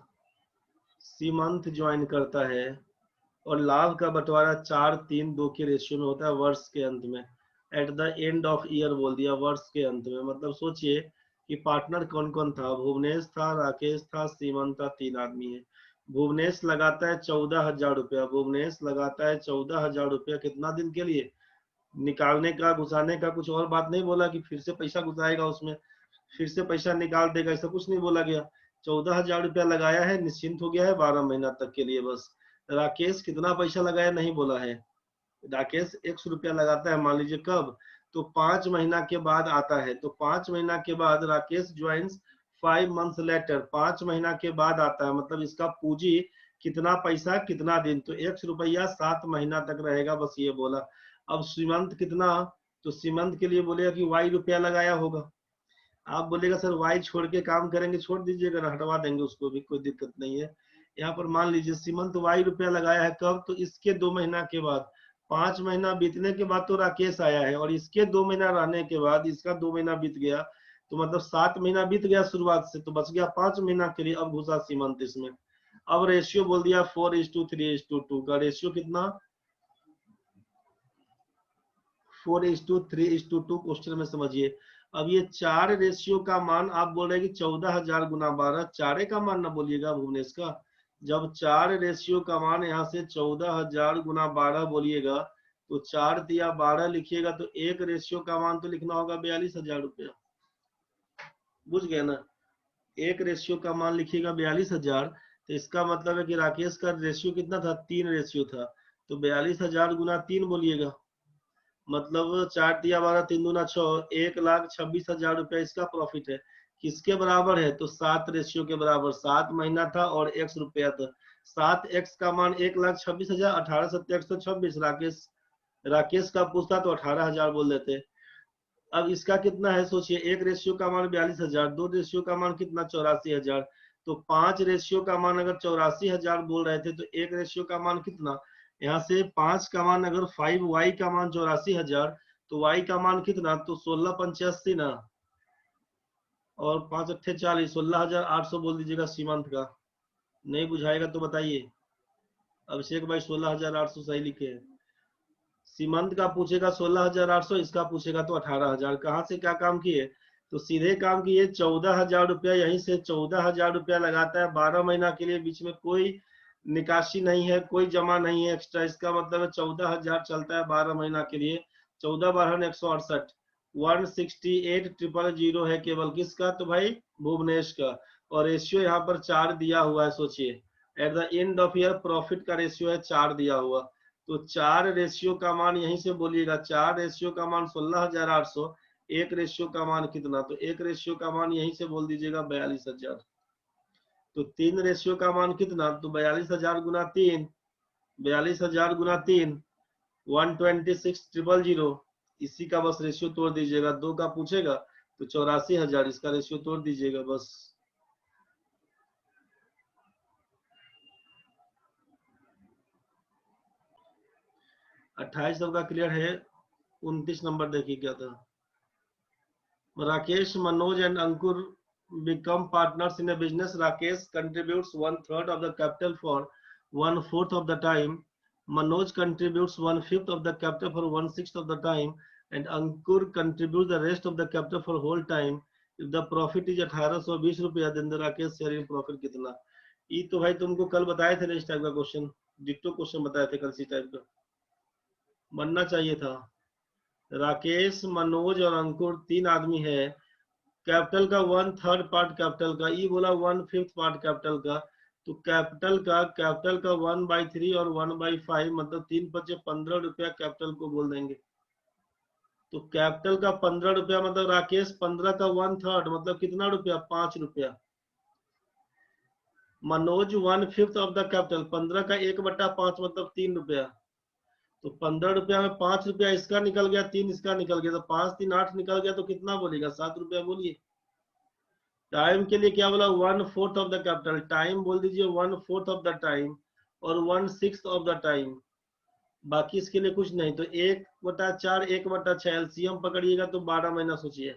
सीमंत ज्वाइन करता है और लाभ का बंटवारा 4-3-2 के रेशियो में होता है वर्ष के अंत में। Eight the end of year बोल दिया, वर्ष के अंत में। मतलब सोचिए कि पार्टनर कौन कौन था, भुवनेश था, राकेश था, सीमंत था, 3 आदमी है। भुवनेश लगाता है 14,000 रुपया, भुवनेश लगाता है 14,000 रुपया कितना दिन के लिए, निकालने का घुसाने का कुछ और बात नहीं बोला कि फिर से पैसा घुसाएगा उसमें, फिर से पैसा निकाल देगा, ऐसा कुछ नहीं बोला गया। 14,000 रुपया लगाया है, निश्चिंत हो गया है 12 महीना तक के लिए बस। राकेश कितना पैसा लगाया नहीं बोला है, राकेश 100 रुपया लगाता है, मान लीजिए कब, तो 5 महीना के बाद आता है। तो 5 महीना के बाद राकेश ज्वाइंस 5 months लेटर, 5 महीना के बाद आता है। मतलब इसका पूंजी कितना पैसा कितना दिन, तो 100 रुपया 7 महीना तक रहेगा, बस ये बोला। अब सीमंत कितना, तो सीमंत के लिए बोलेगा कि वाई रुपया लगाया होगा। आप बोलेगा सर वाई छोड़ के काम करेंगे, छोड़ दीजिएगा, हटवा देंगे उसको भी, कोई दिक्कत नहीं है। यहाँ पर मान लीजिए सीमंत वाई रुपया लगाया है कब, तो इसके 2 महीना के बाद, 5 महीना बीतने के बाद तो राकेश आया है, और इसके 2 महीना रहने के बाद इसका 2 महीना बीत गया, तो मतलब 7 महीना बीत गया शुरुआत से, तो बच गया 5 महीना के लिए। अब घुसा सीमंत इसमें। अब रेशियो बोल दिया 4:3:2 का रेशियो कितना, 4:3:2 क्वेश्चन में समझिए। अब ये 4 रेशियो का मान आप बोल रहे हैं कि 14,000 गुना 12, चारे का मान ना बोलिएगा भुवनेश का। जब 4 रेशियो का मान यहाँ से 14,000 गुना 12 बोलिएगा, तो 4 दिया 12 लिखिएगा, तो एक रेशियो का मान तो लिखना होगा 42,000 रुपया। बुझ गए ना, एक रेशियो का मान लिखिएगा 42,000, तो इसका मतलब है कि राकेश का रेशियो कितना था, 3 रेशियो था, तो 42,000 गुना 3 बोलिएगा। मतलब 4 दिया 12, 3 दूना 6, 1,26,000 रुपया इसका प्रॉफिट है। किसके बराबर है, तो 7 रेशियो के बराबर, 7 महीना था और x रुपया था। 7x का मान 1,26,000, 18 7 126, राकेश राकेश का पूछता तो 18,000 बोल देते। अब इसका कितना है सोचिए, एक रेशियो का मान 42,000, 2 रेशियो का मान कितना 84,000, तो 5 रेशियो का मान अगर 84,000 बोल रहे थे, तो एक रेशियो का मान कितना, यहाँ से 5 का मान अगर 5y का मान 84,000, तो y का मान कितना, तो 16,85 ना, और 5 अट्ठे 40, 16,800 बोल दीजिएगा सीमांत का। नहीं बुझाएगा तो बताइए। अभिषेक भाई 16,800 सही लिखे हैं। सीमंत का पूछेगा 16,800, इसका पूछेगा तो 18,000। कहाँ से क्या काम किए, तो सीधे काम किए 14,000 रुपया, यहीं से 14,000 रुपया लगाता है 12 महीना के लिए, बीच में कोई निकासी नहीं है, कोई जमा नहीं है एक्स्ट्रा। इसका मतलब है 14,000 चलता है 12 महीना के लिए। 14/12 168,000 है केवल, किसका, तो भाई भुवनेश का। और रेशियो यहाँ पर 4 दिया हुआ है, सोचिए eight the end of year profit का रेशियो है 4 दिया हुआ, तो 4 रेशियो का मान यहीं से बोलिएगा, 4 रेशियो का मान 16,800, एक रेशियो का मान कितना, तो एक रेशियो का मान यहीं से बोल दीजिएगा 42,000। तो 3 रेशियो का मान कितना, तो 42,000 गुना 3, 42,000 गुना 3, 126,000, इसी का बस रेशियो तोड़ दीजिएगा। 2 का पूछेगा तो 84,000, इसका रेशियो तोड़ दीजिएगा बस। अट्ठाईस का क्लियर है। 29 नंबर देखिए क्या था, Rakesh, Manoj and Ankur become partners in a business. Rakesh contributes 1/3 of the capital for 1/4 of the time. Manoj contributes 1/5 of the capital for 1/6 of the time, and Ankur contributes the rest of the capital for whole time. If the profit is 1,820 रुपया, then the Rakesh sharing profit कितना। ये तो भाई तुमको कल बताए थे ना, इस टाइप का क्वेश्चन, डिक्टो क्वेश्चन बताए थे कल, इसी टाइप का बनना चाहिए था। राकेश, मनोज और अंकुर 3 आदमी है, कैपिटल का 1/3 पार्ट कैपिटल का, ये बोला 1/5 पार्ट कैपिटल का, तो कैपिटल का 1/3 और 1/5, मतलब 3×5 = 15 रुपया कैपिटल को बोल देंगे। तो कैपिटल का 15 रुपया, मतलब राकेश 15 का 1/3 मतलब कितना रुपया, 5 रुपया। मनोज 1/5 ऑफ द कैपिटल, 15 का 1/5 मतलब 3 रुपया। तो 15 रुपया में 5 रुपया इसका निकल गया, 3 इसका निकल गया, तो 5 3 8 निकल गया, तो कितना बोलेगा? 7 रुपया बोलिए। टाइम के लिए क्या बोला? 1/4 ऑफ द कैपिटल। टाइम बोल दीजिए 1/4 ऑफ द टाइम और 1/6 ऑफ द टाइम। बाकी इसके लिए कुछ नहीं। तो 1/4 1/6 एलसीएम पकड़िएगा तो 12 महीना सोचिए।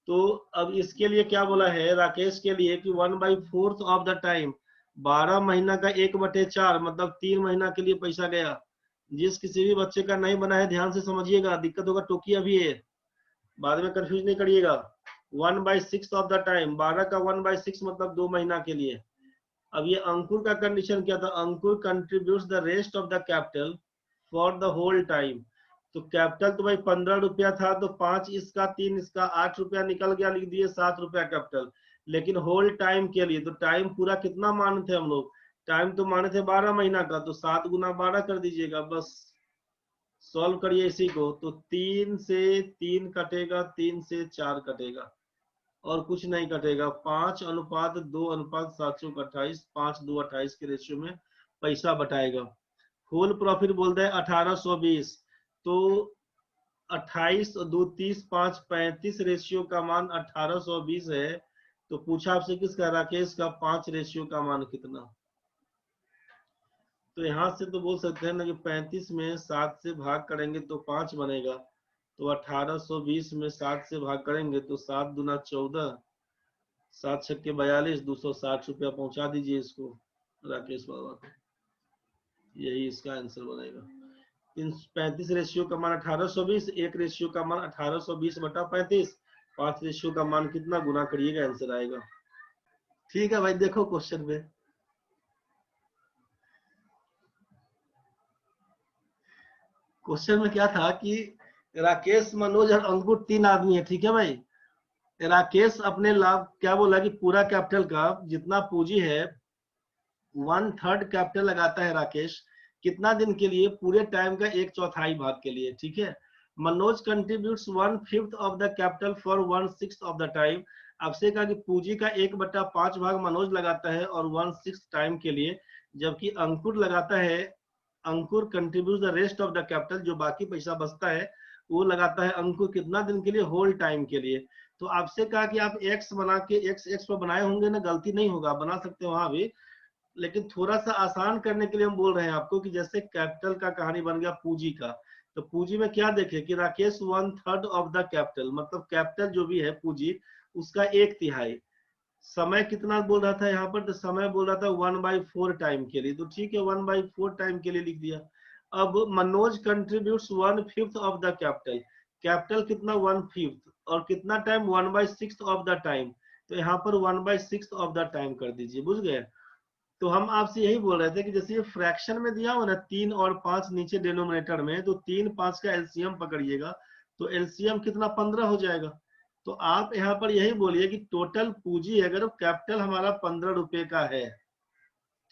तो अब इसके लिए क्या बोला है राकेश के लिए कि 1/4 ऑफ द टाइम, 12 महीना का 1/4 मतलब 3 महीना के लिए पैसा गया। जिस किसी भी बच्चे का नहीं बना है ध्यान से समझिएगा, दिक्कत होगा टोकी अभी है, बाद में कंफ्यूज नहीं करिएगा। 1/6 ऑफ द टाइम, 12 का 1/6 मतलब 2 महीना के लिए। अब ये अंकुर का कंडीशन क्या था? Ankur contributes the rest of the capital for the whole time. तो कैपिटल तो भाई 15 रुपया था, तो 5 इसका 3 इसका 8 रुपया निकल गया, लिख दिए 7 रुपया कैपिटल। लेकिन होल टाइम के लिए तो टाइम पूरा कितना माने थे हम लोग? टाइम तो माने थे 12 महीना का, तो 7 गुना 12 कर दीजिएगा बस। सॉल्व करिए इसी को, तो 3 से 3 कटेगा, 3 से 4 कटेगा और कुछ नहीं कटेगा। 5:2:728, 5:2:28 के रेशियो में पैसा बटाएगा। होल प्रॉफिट बोलते हैं 1820, तो 28 और 2 30, 5 35 रेशियो का मान 1820 है। तो पूछा आपसे किसका? राकेश का। 5 रेशियो का मान कितना? तो यहाँ से तो बोल सकते हैं ना कि 35 में 7 से भाग करेंगे तो 5 बनेगा। तो 1820 में 7 से भाग करेंगे तो 7 दूना 14, 7 छक्के 42, 260 रुपया पहुंचा दीजिए इसको राकेश बाबा को। यही इसका आंसर बनेगा। 35 रेशियो का मान 1820, 1 रेशियो का मान 1820/35, 5 रेशियो का मान कितना गुना करिएगा आंसर आएगा। ठीक है भाई, देखो क्वेश्चन में। क्वेश्चन में क्या था कि राकेश, मनोज और अंकुर 3 आदमी है, ठीक है भाई। राकेश अपने लाभ क्या बोला कि पूरा कैपिटल का जितना पूंजी है 1/3 कैपिटल लगाता है राकेश। कितना दिन के लिए? पूरे टाइम का 1/4 भाग के लिए, ठीक है। Manoj contributes 1/5 of the capital for 1/6 of the time. आपसे कहा कि पूंजी का 1/5 भाग मनोज लगाता है और 1/6 टाइम के लिए, जबकि अंकुर लगाता है, Ankur contribute the rest of the capital, जो बाकी पैसा बचता है वो लगाता है अंकुर कितना दिन के लिए? होल टाइम के लिए। तो आपसे कहा कि आप एक्स बना के एक्स एक्स पर बनाए होंगे ना, गलती नहीं होगा, बना सकते हो वहां भी। लेकिन थोड़ा सा आसान करने के लिए हम बोल रहे हैं आपको कि जैसे कैपिटल का कहानी बन गया पूंजी का, तो पूंजी में क्या देखे कि राकेश 1/3 ऑफ द कैपिटल, मतलब कैपिटल जो भी है पूंजी उसका 1/3। समय कितना बोल रहा था यहाँ पर? तो समय बोल रहा था 1/4 टाइम के लिए, तो ठीक है 1/4 टाइम के लिए लिख दिया। अब Manoj contributes 1/5 of the capital. Capital कितना? 1/5 और कितना टाइम? 1/6 of the time. तो यहाँ पर 1/6 ऑफ द टाइम कर दीजिए, बुझ गए। तो हम आपसे यही बोल रहे थे कि जैसे ये फ्रैक्शन में दिया हुआ ना 3 और 5 नीचे डिनोमिनेटर में, तो 3 5 का एलसीएम पकड़िएगा तो एलसीएम कितना? 15 हो जाएगा। तो आप यहाँ पर यही बोलिए कि टोटल पूंजी अगर कैपिटल हमारा 15 रुपए का है,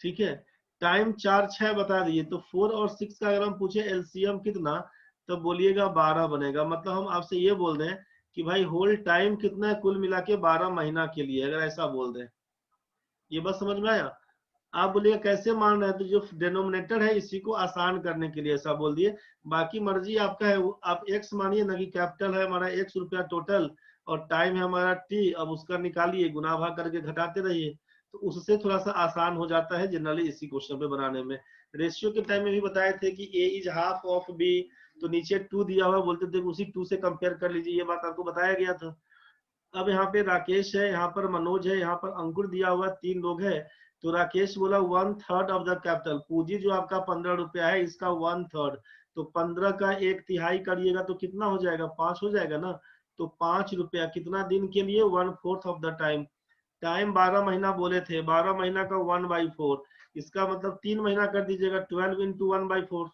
ठीक है, टाइम 4 6 बता दिए, तो 4 और 6 का अगर हम पूछे एलसीएम कितना, तो बोलिएगा 12 बनेगा। मतलब हम आपसे ये बोल दें कि भाई होल टाइम कितना है कुल मिला के 12 महीना के लिए, अगर ऐसा बोल दें। ये बस समझ में आया? आप बोलिए कैसे मान रहे हैं, तो जो डिनोमिनेटर है इसी को आसान करने के लिए ऐसा बोल दिए। बाकी मर्जी आपका है, आप एक्स मानिए ना कि कैपिटल है हमारा 100 रुपया टोटल और टाइम है हमारा टी, अब उसका निकालिए, गुना भाग करके घटाते रहिए, तो उससे थोड़ा सा आसान हो जाता है जनरली इसी क्वेश्चन पे बनाने में। रेशियो के टाइम में भी बताए थे कि ए इज हाफ ऑफ बी, तो नीचे 2 दिया हुआ, बोलते थे उसी 2 से कंपेयर कर लीजिए, ये बात आपको बताया गया था। अब यहाँ पे राकेश है, यहाँ पर मनोज है, यहाँ पर अंकुर दिया हुआ, 3 लोग है। तो राकेश बोला 1/3 ऑफ द कैपिटल, पूंजी जो आपका 15 रुपया है इसका 1/3, तो 15 का 1/3 करिएगा तो कितना हो जाएगा? 5 हो जाएगा ना। तो 5 रुपया कितना दिन के लिए? 1/4 ऑफ द टाइम। टाइम 12 महीना बोले थे, 12 महीना का 1/4, इसका मतलब 3 महीना कर दीजिएगा, 12 इंटू 1/4,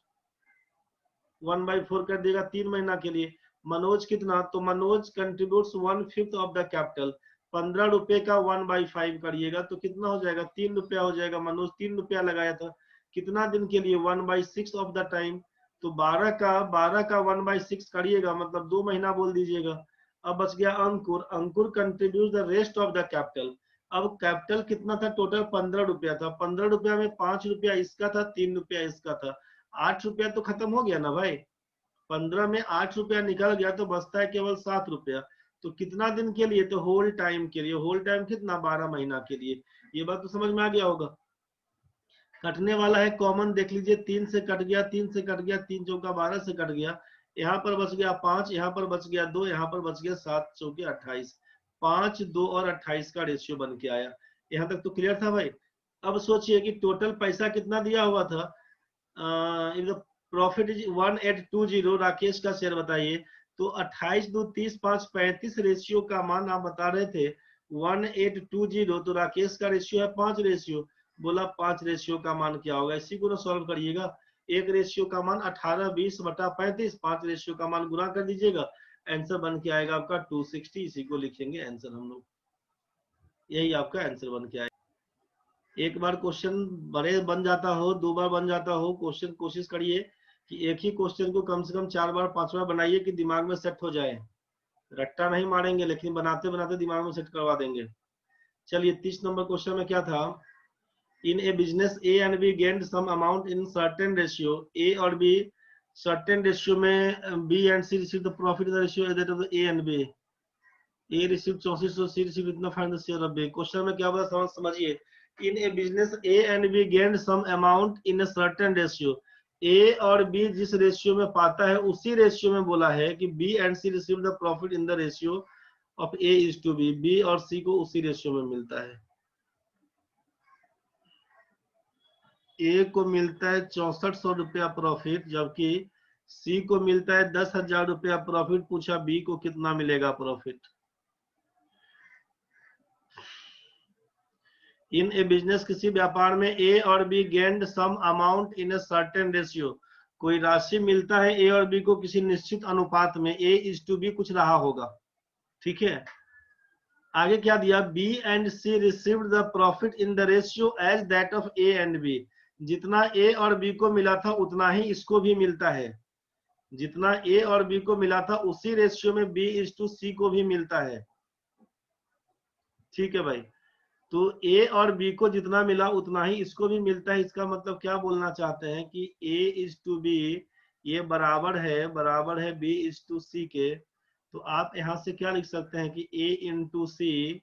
1/4 कर देगा 3 महीना के लिए। मनोज कितना? तो Manoj contributes 1/5 of the capital, 15 रुपए का 1/5 करिएगा तो कितना हो जाएगा? 3 रुपया हो जाएगा। मनोज 3 रुपया लगाया था, कितना दिन के लिए? 1/6 ऑफ द टाइम। तो 12 का 1/6 करिएगा मतलब 2 महीना बोल दीजिएगा। अब बच गया Ankur, Ankur contribute the rest of the capital. अब कैपिटल कितना था? टोटल 15 रुपया था, 15 रुपया में 5 रुपया इसका था, 3 रुपया इसका था, 8 रुपया तो खत्म हो गया ना भाई। 15 में 8 रुपया निकल गया तो बचता है केवल 7 रुपया। तो कितना दिन के लिए? तो होल टाइम के लिए। होल टाइम कितना? 12 महीना के लिए। ये बात तो समझ में आ गया होगा। कटने वाला है कॉमन, देख लीजिए 3 से कट गया, 3 से कट गया, 3 चौका 12 से कट गया। यहाँ पर बच गया 5, यहाँ पर बच गया 2, यहाँ पर बच गया 7 चौके 28। 5, 2 और 28 का रेशियो बन के आया। यहाँ तक तो क्लियर था भाई। अब सोचिए कि टोटल पैसा कितना दिया हुआ था। प्रॉफिट इज 1820, राकेश का शेयर बताइए। तो 28 2 30 5 35 रेशियो का मान आप बता रहे थे 1820। तो राकेश का रेशियो है 5 रेशियो। बोला 5 रेशियो का मान क्या होगा? इसी को ना सॉल्व करिएगा। एक रेशियो का मान 1820/35, 5 रेशियो का मान गुना कर दीजिएगा, आंसर बन के आएगा आपका 260। इसी को लिखेंगे आंसर हम लोग। यही आपका आंसर बन के आएगा। एक बार क्वेश्चन बड़े बन जाता हो, 2 बार बन जाता हो क्वेश्चन, कोशिश करिए कि एक ही क्वेश्चन को कम से कम 4 बार 5 बार बनाइए कि दिमाग में सेट हो जाए। रट्टा नहीं मारेंगे, लेकिन बनाते बनाते दिमाग में सेट करवा देंगे। चलिए 30 नंबर क्वेश्चन में क्या था। In a business, A and B gained some amount in certain ratio. A और B certain ratio में B and C receive the profit in the ratio that of the A and B. A received 6400, C received इतना, find the share of B. Question में क्या बोला समझिए। In a business, A and B gained some amount in a certain ratio. A और B जिस रेशियो में पाता है उसी रेशियो में बोला है कि B and C receive the profit in the ratio of A is to B. B और C को उसी रेशियो में मिलता है। ए को मिलता है 6400 रुपया प्रॉफिट, जबकि सी को मिलता है 10,000 रुपया प्रॉफिट। पूछा बी को कितना मिलेगा प्रॉफिट। इन ए बिजनेस, किसी व्यापार में ए और B gained some amount in a certain ratio, कोई राशि मिलता है ए और बी को किसी निश्चित अनुपात में। ए इज टू बी कुछ रहा होगा, ठीक है। आगे क्या दिया, B and C received the profit in the ratio as that of A and B. जितना ए और बी को मिला था उतना ही इसको भी मिलता है। जितना ए और बी को मिला था उसी रेशियो में बी इज टू सी को भी मिलता है, ठीक है भाई। तो ए और बी को जितना मिला उतना ही इसको भी मिलता है। इसका मतलब क्या बोलना चाहते हैं कि ए इज टू बी ये बराबर है बी इज टू सी के। तो आप यहां से क्या लिख सकते हैं कि ए इंटू सी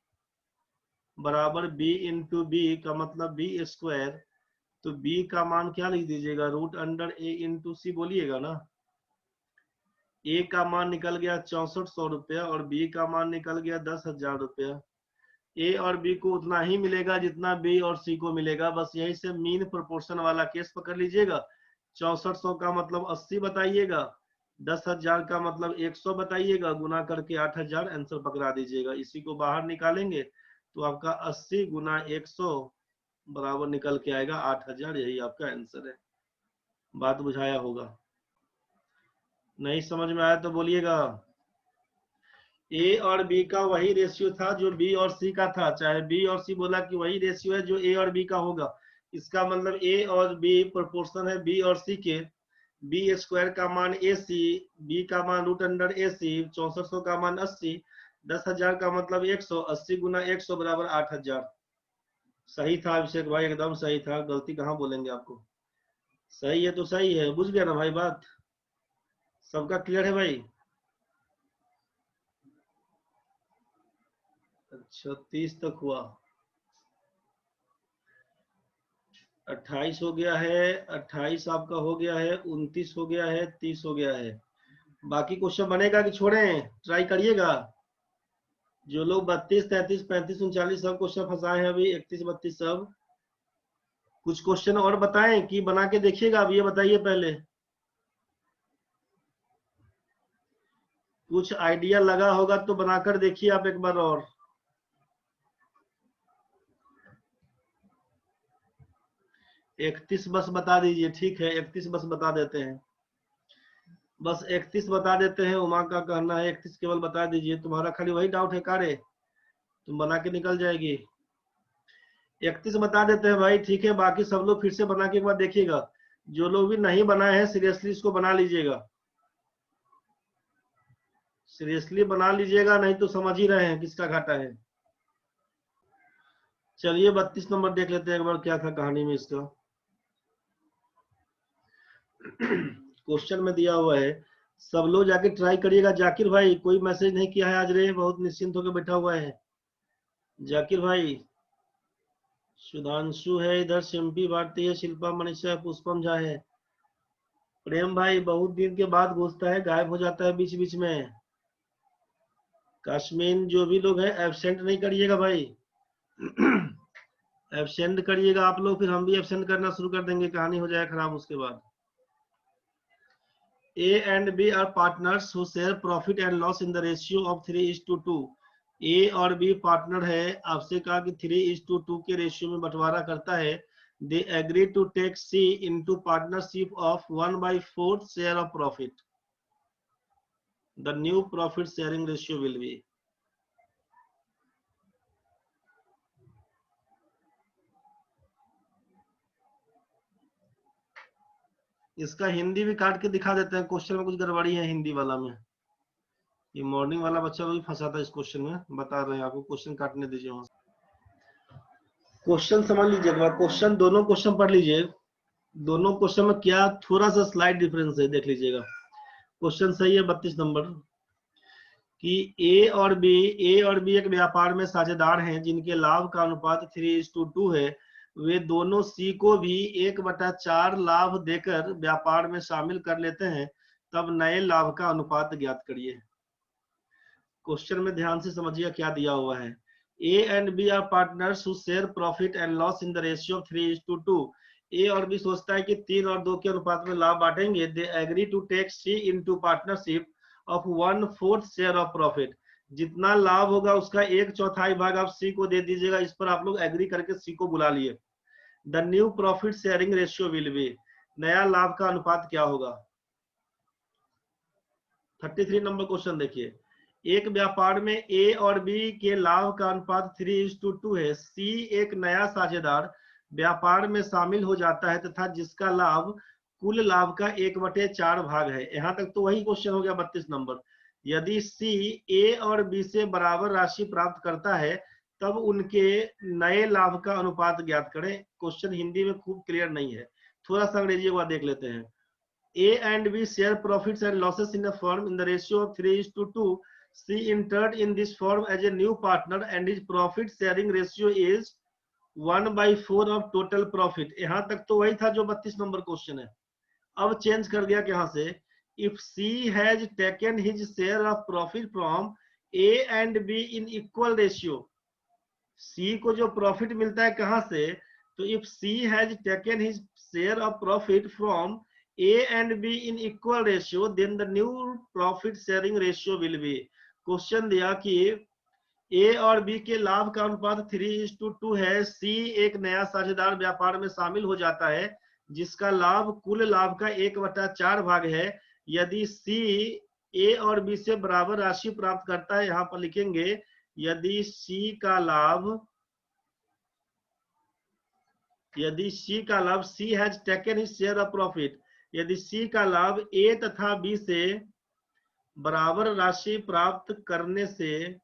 बराबर बी इंटू बी का मतलब बी स्क्वायर। तो बी का मान क्या लिख दीजिएगा, रूट अंडर ए इंटू सी बोलिएगा ना। ए का मान निकल गया 6400 रुपया और बी का मान निकल गया 10,000 रुपया। ए और बी को उतना ही मिलेगा जितना बी और सी को मिलेगा। बस यही से मीन प्रोपोर्शन वाला केस पकड़ लीजिएगा। 6400 का मतलब 80 बताइएगा, 10,000 का मतलब 100 बताइएगा, गुना करके 8,000 आंसर पकड़ा दीजिएगा। इसी को बाहर निकालेंगे तो आपका 80 गुना 100 बराबर निकल के आएगा 8,000। यही आपका आंसर है। बात बुझाया होगा। नहीं समझ में आया तो बोलिएगा। ए और बी का वही रेशियो था जो बी और सी का था। चाहे बी और सी बोला कि वही रेशियो है जो ए और बी का होगा, इसका मतलब ए और बी प्रोपोर्शन है बी और सी के। बी स्क्वायर का मान ए सी, बी का मान रूट अंडर ए सी, 6400 का मान 80, 10,000 का मतलब 100, 80 गुना 100 बराबर 8,000। सही था अभिषेक भाई, एकदम सही था, गलती कहाँ बोलेंगे आपको। सही है तो सही है, बुझ गया ना भाई बात। सबका क्लियर है भाई। अच्छा 30 तक हुआ। 28 हो गया है, 28 आपका हो गया है, 29 हो गया है, 30 हो गया है। बाकी क्वेश्चन बनेगा कि छोड़ें? ट्राई करिएगा। जो लोग 32 33 35 39 सब क्वेश्चन फंसाए हैं अभी, 31 32 सब। कुछ क्वेश्चन और बताएं कि बना के देखिएगा। अब ये बताइए पहले, कुछ आइडिया लगा होगा तो बनाकर देखिए आप एक बार और। 31 बस बता दीजिए, ठीक है 31 बस बता देते हैं। बस 31 बता देते हैं। उमा का कहना है 31 केवल बता दीजिए। तुम्हारा खाली वही डाउट है कारे, तुम बना के निकल जाएगी। 31 बता देते हैं भाई, ठीक है। बाकी सब लोग फिर से बना के एक बार देखिएगा। जो लोग भी नहीं बनाए हैं सीरियसली इसको बना लीजिएगा, सीरियसली बना लीजिएगा, नहीं तो समझ ही रहे हैं किसका घाटा है। चलिए 32 नंबर देख लेते हैं एक बार क्या था कहानी में इसका। क्वेश्चन में दिया हुआ है, सब लोग जाके ट्राई करिएगा। जाकिर भाई कोई मैसेज नहीं किया है आज रे, बहुत निश्चिंत होकर बैठा हुआ है। जाकिर भाई, सुधांशु है इधर, सिम्पी भारती है, शिल्पा मनीषा, पुष्पम झा है। प्रेम भाई बहुत दिन के बाद घुसता है, गायब हो जाता है बीच बीच में। काश्मीर जो भी लोग हैं एब्सेंट नहीं करिएगा भाई। एब्सेंट करिएगा आप लोग, फिर हम भी एब्सेंट करना शुरू कर देंगे, कहानी हो जाए खराब उसके बाद। A and B are partners who share profit and loss in the ratio of 3:2। A और B पार्टनर है, आपसे कहा कि 3:2 के रेशियो में बंटवारा करता है। They agree to take C into partnership of 1/4 share of profit. The new profit sharing ratio will be। इसका हिंदी भी काट के दिखा देते हैं, क्वेश्चन में कुछ गड़बड़ी है हिंदी वाला में। ये मॉर्निंग वाला बच्चा भी फंसा था इस क्वेश्चन में, बता रहे हैं आपको, क्वेश्चन काटने दीजिए वहां। क्वेश्चन समझ लीजिए, क्वेश्चन दोनों क्वेश्चन पढ़ लीजिए। दोनों क्वेश्चन में क्या थोड़ा सा स्लाइड डिफरेंस है, देख लीजिएगा। क्वेश्चन सही है 32 नंबर कि ए और बी एक व्यापार में साझेदार हैं जिनके लाभ का अनुपात 3:2 है। वे दोनों सी को भी 1/4 लाभ देकर व्यापार में शामिल कर लेते हैं, तब नए लाभ का अनुपात ज्ञात करिए। क्वेश्चन में ध्यान से समझिए क्या दिया हुआ है। A and B are partners who share profit and loss in the ratio of 3:2। A और बी सोचता है कि 3 और 2 के अनुपात में लाभ बांटेंगे। They agree to take C into partnership of 1/4 share of profit. जितना लाभ होगा उसका 1/4 भाग आप सी को दे दीजिएगा। इस पर आप लोग एग्री करके सी को बुला लिए। The new profit sharing ratio will be. नया लाभ का अनुपात क्या होगा। 33 नंबर क्वेश्चन देखिए। एक व्यापार में ए और बी के लाभ का अनुपात 3:2 है। सी एक नया साझेदार व्यापार में शामिल हो जाता है तथा जिसका लाभ कुल लाभ का 1/4 भाग है। यहां तक तो वही क्वेश्चन हो गया 32 नंबर। यदि सी ए और बी से बराबर राशि प्राप्त करता है तब उनके नए लाभ का अनुपात ज्ञात करें। क्वेश्चन हिंदी में खूब क्लियर नहीं है, थोड़ा सा अंग्रेजी को देख लेते हैं। A and B share profits and losses in a firm in the ratio of 3:2. C entered in this firm as a new partner and his profit sharing ratio is 1/4 of total profit। यहां तक तो वही था जो 32 नंबर क्वेश्चन है। अब चेंज कर दिया यहां से। If C has taken his share of profit from A and B in equal ratio। C को जो प्रॉफिट मिलता है कहां से, तो if C has taken his share of profit from A and B in equal ratio then the new profit sharing ratio will be। Question दिया कि A और B के लाभ का अनुपात 3:2 है। C एक नया साझेदार व्यापार में शामिल हो जाता है जिसका लाभ कुल लाभ का 1/4 भाग है। यदि C A और B से बराबर राशि प्राप्त करता है, यहां पर लिखेंगे यदि C का लाभ C has taken his share of profit. यदि C का लाभ A तथा B से बराबर राशि प्राप्त करने से,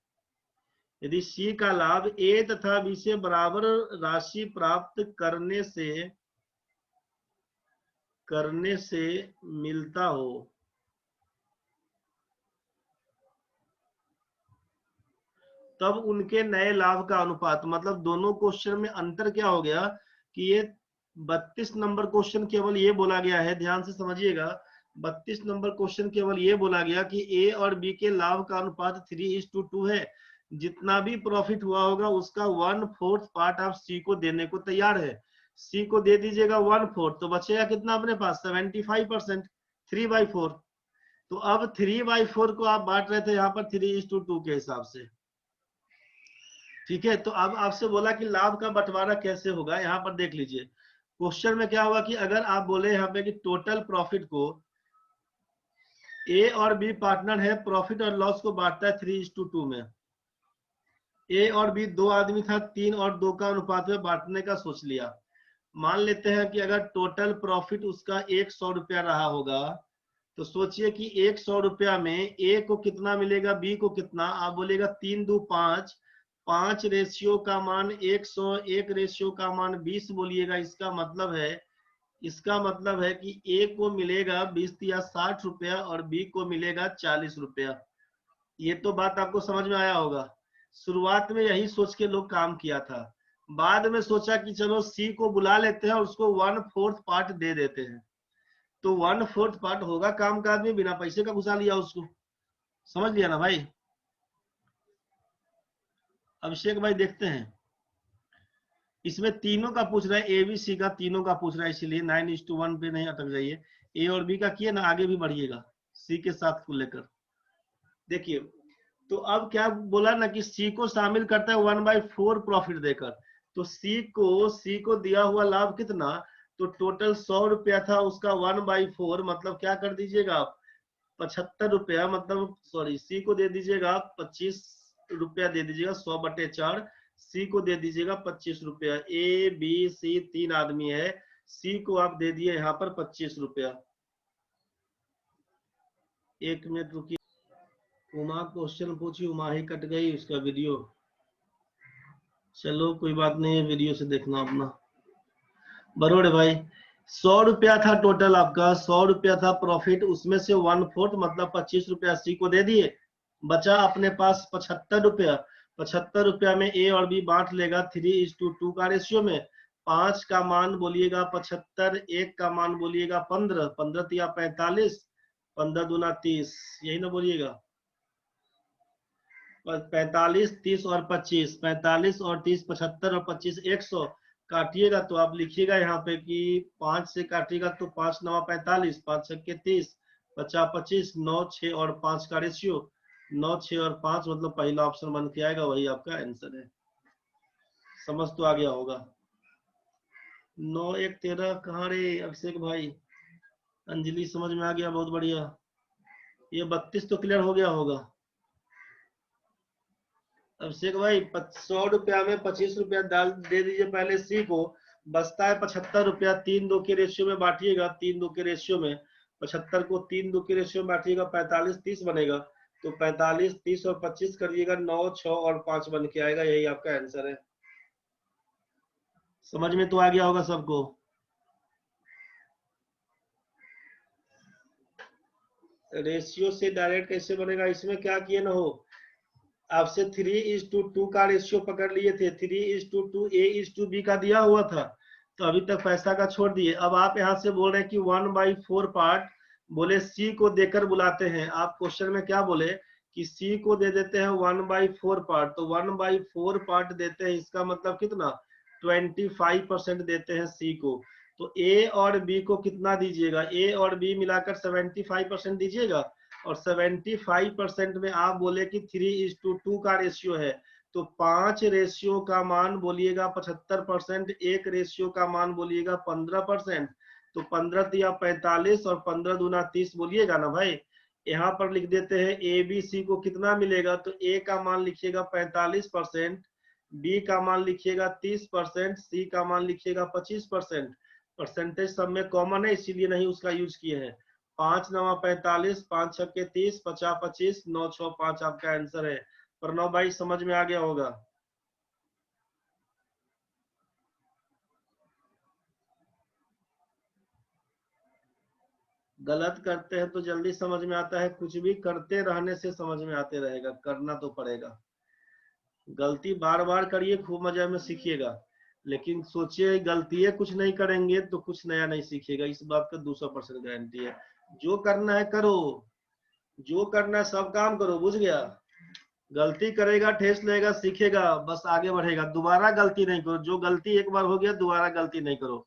यदि C का लाभ A तथा B से बराबर राशि प्राप्त करने से मिलता हो, तब उनके नए लाभ का अनुपात। मतलब दोनों क्वेश्चन में अंतर क्या हो गया कि ये 32 नंबर क्वेश्चन केवल ये बोला गया है, ध्यान से समझिएगा। 32 नंबर क्वेश्चन केवल ये बोला गया कि ए और बी के लाभ का अनुपात 3:2 है। जितना भी प्रॉफिट हुआ होगा उसका 1/4 पार्ट आप सी को देने को तैयार है। सी को दे दीजिएगा 1/4, तो बचेगा कितना अपने पास 75%, 3/4। तो अब 3/4 को आप बांट रहे थे यहाँ पर 3:2 के हिसाब से। ठीक है, तो अब आपसे बोला कि लाभ का बंटवारा कैसे होगा, यहाँ पर देख लीजिए। क्वेश्चन में क्या होगा कि अगर आप बोले यहाँ पे कि टोटल प्रॉफिट को ए और बी पार्टनर है, प्रॉफिट और लॉस को बांटता है 3:2 में। ए और बी दो आदमी था, 3 और 2 का अनुपात में बांटने का सोच लिया। मान लेते हैं कि अगर टोटल प्रॉफिट उसका 100 रुपया रहा होगा, तो सोचिए कि 100 रुपया में ए को कितना मिलेगा, बी को कितना। आप बोलेगा 3 2 5, 5 रेशियो का मान 100, 1 रेशियो का मान 20 बोलिएगा। इसका मतलब है इसका मतलब है कि ए को मिलेगा 20 या 60 रुपया और बी को मिलेगा 40 रुपया। ये तो बात आपको समझ में आया होगा। शुरुआत में यही सोच के लोग काम किया था, बाद में सोचा कि चलो सी को बुला लेते हैं और उसको 1/4 पार्ट दे देते हैं, तो 1/4 पार्ट होगा काम का आदमी, बिना पैसे का घुसा लिया उसको। समझ लिया ना भाई। अभिषेक भाई देखते हैं, इसमें तीनों का पूछ रहा है, ए बी सी का तीनों का पूछ रहा है, इसीलिए 9:1 पे नहीं अटक जाइए। ए और बी का किए ना, आगे भी बढ़िएगा सी के साथ को लेकर। देखिए तो अब क्या बोला ना कि सी को शामिल करता है 1/4 प्रॉफिट देकर, तो सी को दिया हुआ लाभ कितना, तो टोटल 100 रुपया था, उसका 1/4 मतलब क्या कर दीजिएगा आप, 75 रुपया, मतलब सॉरी सी को दे दीजिएगा 25 रुपया दे दीजिएगा, 100/4 सी को दे दीजिएगा 25 रुपया। ए बी सी तीन आदमी है, सी को आप दे दिए यहाँ पर 25 रुपया। एक मिनट रुकिए, उमा क्वेश्चन पूछी, उमा ही कट गई, उसका वीडियो, चलो कोई बात नहीं है, वीडियो से देखना अपना। बरोड़ भाई 100 रुपया था टोटल आपका, 100 रुपया था प्रॉफिट, उसमें से 1/4 मतलब 25 रुपया सी को दे दिए, बचा अपने पास 75 रुपया। 75 रुपया में ए और बी बांट लेगा 3:2 का रेशियो में। 5 का मान बोलिएगा 75, 1 का मान बोलिएगा 15, 15 या 45, 15 दूना 30, यही ना बोलिएगा। 45, 30 और 25, 45 और 30, 75 और 25, 100 काटिएगा तो आप लिखिएगा यहाँ पे कि 5 से काटिएगा तो 5 9 45, 5 6 30, 50 25, 9 6 और 5 का रेशियो, 9 6 और 5 मतलब पहला ऑप्शन बन के आएगा, वही आपका आंसर है। समझ तो आ गया होगा। 9 1 13 कहाँ रे अभिषेक भाई, अंजलि समझ में आ गया, बहुत बढ़िया। ये 32 तो क्लियर हो गया होगा। अभिषेक भाई 100 रुपया में 25 रुपया डाल दे दीजिए पहले सी को, बचता है 75 रुपया, 3:2 के रेशियो में बांटिएगा, 3:2 के रेशियो में 75 को 3:2 के रेशियो में बांटिएगा, 45 30 बनेगा, तो 45 30 और 25 करिएगा, 9 6 और 5 बन के आएगा, यही आपका आंसर है। समझ में तो आ गया होगा सबको। रेशियो से डायरेक्ट कैसे बनेगा, इसमें क्या किए ना हो, आपसे 3:2 का रेशियो पकड़ लिए थे, 3:2 A:B का दिया हुआ था, तो अभी तक पैसा का छोड़ दिए। अब आप यहाँ से बोल रहे हैं कि 1/4 पार्ट बोले सी को देकर बुलाते हैं, आप क्वेश्चन में क्या बोले कि सी को दे देते हैं 1/4 पार्ट, तो 1/4 पार्ट देते हैं, इसका मतलब कितना 25% देते हैं सी को, तो ए और बी को कितना दीजिएगा, ए और बी मिलाकर 75% दीजिएगा, और 75% में आप बोले कि 3:2 का रेशियो है, तो 5 रेशियो का मान बोलिएगा 75%, एक रेशियो का मान बोलिएगा 15%, तो 15 या 45 और 15 दूना 30 बोलिएगा ना भाई। यहाँ पर लिख देते हैं ए बी सी को कितना मिलेगा, तो ए का मान लिखिएगा 45%, बी का मान लिखिएगा 30%, सी का मान लिखिएगा 25%। परसेंटेज सब में कॉमन है इसीलिए नहीं उसका यूज किए हैं। 5 9 45, 5 6 30, 50 25, 9 6 5 आपका आंसर है। प्रणव भाई समझ में आ गया होगा। गलत करते हैं तो जल्दी समझ में आता है, कुछ भी करते रहने से समझ में आते रहेगा, करना तो पड़ेगा। गलती बार बार करिए, खूब मजा में सीखिएगा, लेकिन सोचिए गलती कुछ नहीं करेंगे तो कुछ नया नहीं सीखिएगा, इस बात का 200% गारंटी है। जो करना है करो, जो करना है सब काम करो, बुझ गया। गलती करेगा, ठेस लेगा, सीखेगा, बस आगे बढ़ेगा, दोबारा गलती नहीं करो, जो गलती एक बार हो गया दोबारा गलती नहीं करो।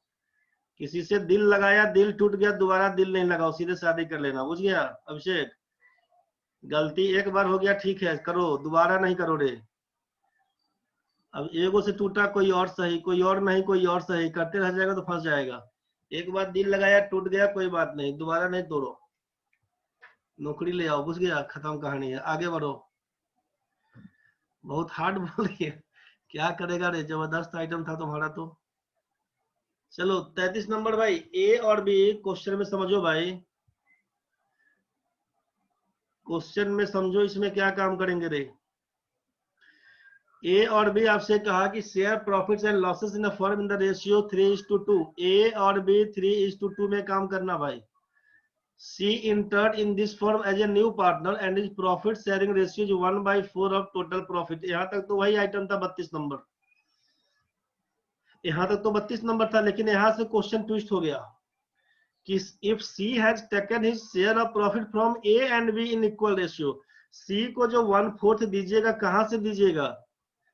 किसी से दिल लगाया, दिल टूट गया, दोबारा दिल नहीं लगाओ, सीधे शादी कर लेना, बुझ गया अभिषेक। गलती एक बार हो गया ठीक है, करो, दोबारा नहीं करो रे। अब एगो से टूटा कोई और सही, कोई और नहीं कोई और सही, करते रह जाएगा तो फंस जाएगा। एक बार दिल लगाया टूट गया कोई बात नहीं, दोबारा नहीं तोड़ो, नौकरी ले आओ, बुझ गया, खत्म कहानी है, आगे बढ़ो। बहुत हार्ड बोल रही है, क्या करेगा रे, जबरदस्त आइटम था तुम्हारा तो। चलो 33 नंबर भाई, ए और बी क्वेश्चन में समझो भाई, क्वेश्चन में समझो, इसमें क्या काम करेंगे रे। ए और बी आपसे कहा कि share profits and losses in the firm in the ratio 3:2। A और बी 3:2 में काम करना भाई। सी entered in this firm as a new partner and his profit sharing ratio is 1/4 of total profit। यहाँ तक तो वही आइटम था 32 नंबर, यहाँ तक तो 32 नंबर था, लेकिन यहाँ से क्वेश्चन ट्विस्ट हो गया कि if C has taken his share of profit from A and B in equal ratio, C को जो 1/4 दीजिएगा कहां से दीजिएगा?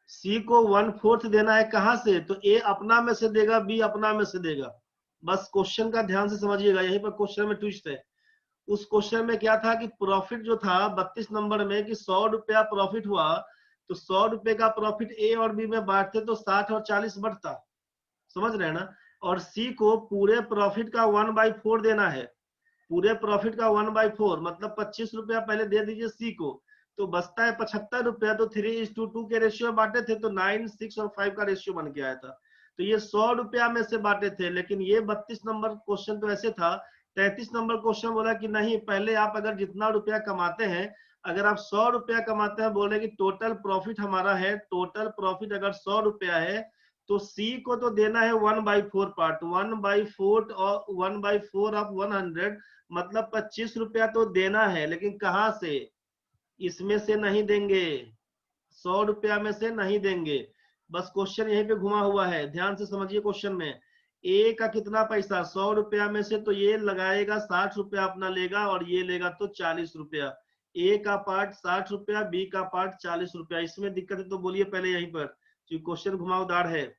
C को 1/4 देना है कहां से? तो A अपना में से देगा, B अपना में से देगा। बस क्वेश्चन का ध्यान से समझिएगा, यहीं पर क्वेश्चन में ट्विस्ट है। उस क्वेश्चन में क्या था कि प्रॉफिट जो था 32 नंबर में कि 100 रुपया प्रॉफिट हुआ, तो 100 रुपए का प्रॉफिट ए और बी में बांटते तो 60 और 40 बढ़ता, समझ रहे हैं ना। और सी को पूरे प्रॉफिट का 1/4 देना है, पूरे प्रॉफिट का 1/4 मतलब 25 रुपया पहले दे दीजिए सी को, तो बचता है 75 रुपया। तो 3:2 के रेशियो में बांटे थे तो 9, 6 और 5 का रेशियो बन के आया था। तो ये 100 रुपया में से बांटे थे, लेकिन ये 32 नंबर क्वेश्चन तो ऐसे था। 33 नंबर क्वेश्चन बोला कि नहीं, पहले आप अगर जितना रुपया कमाते हैं, अगर आप 100 रुपया कमाते हैं, बोले कि टोटल प्रॉफिट हमारा है, टोटल प्रॉफिट अगर 100 रुपया है, तो सी को तो देना है 1/4 पार्ट, 1/4 और 1/4 ऑफ 100 मतलब 25 रुपया तो देना है, लेकिन कहां से? इसमें से नहीं देंगे, 100 रुपया में से नहीं देंगे। बस क्वेश्चन यहीं पे घुमा हुआ है, ध्यान से समझिए क्वेश्चन में। ए का कितना पैसा? 100 रुपया में से तो ये लगाएगा 60 रुपया अपना लेगा, और ये लेगा तो 40 रुपया। ए का पार्ट 60 रुपया, बी का पार्ट 40 रुपया। इसमें दिक्कत है तो बोलिए पहले यहीं पर, क्योंकि क्वेश्चन घुमावदार है।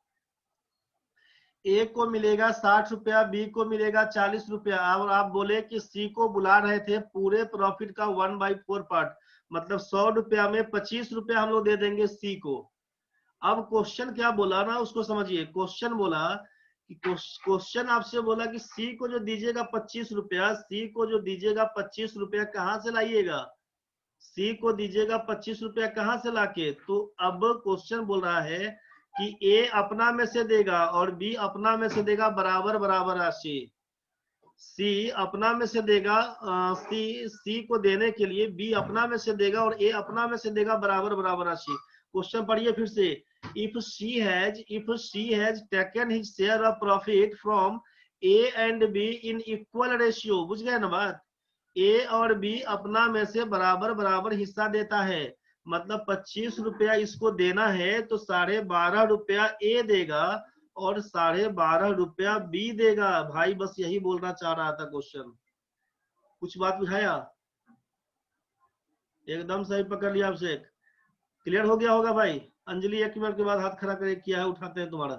ए को मिलेगा 60 रुपया, बी को मिलेगा 40 रुपया, और आप बोले कि सी को बुला रहे थे पूरे प्रॉफिट का 1/4 पार्ट, मतलब 100 रुपया में 25 रुपया हम लोग दे देंगे सी को। अब क्वेश्चन क्या बोला ना, उसको समझिए। क्वेश्चन बोला कि क्वेश्चन आपसे बोला कि सी को जो दीजिएगा 25 रुपया, सी को जो दीजिएगा 25 रुपया कहां से लाइएगा? सी को दीजिएगा 25 रुपया कहां से लाके? तो अब क्वेश्चन बोल रहा है कि ए अपना में से देगा और बी अपना में से देगा, बराबर बराबर राशि। सी अपना में से देगा, सी को देने के लिए बी अपना में से देगा और ए अपना में से देगा, बराबर बराबर राशि। क्वेश्चन पढ़िए फिर से। If C has taken his share of profit from A and B in equal ratio, बुझ गए ना बात? ए और बी अपना में से बराबर बराबर हिस्सा देता है, मतलब 25 रुपया इसको देना है, तो 12.5 रुपया ए देगा और 12.5 रुपया बी देगा। भाई बस यही बोलना चाह रहा था क्वेश्चन। कुछ बात बुझाया? एकदम सही पकड़ लिया आपसे। क्लियर हो गया होगा भाई। अंजलि 1 मिनट के बाद हाथ खड़ा करके किया है, उठाते हैं तुम्हारा।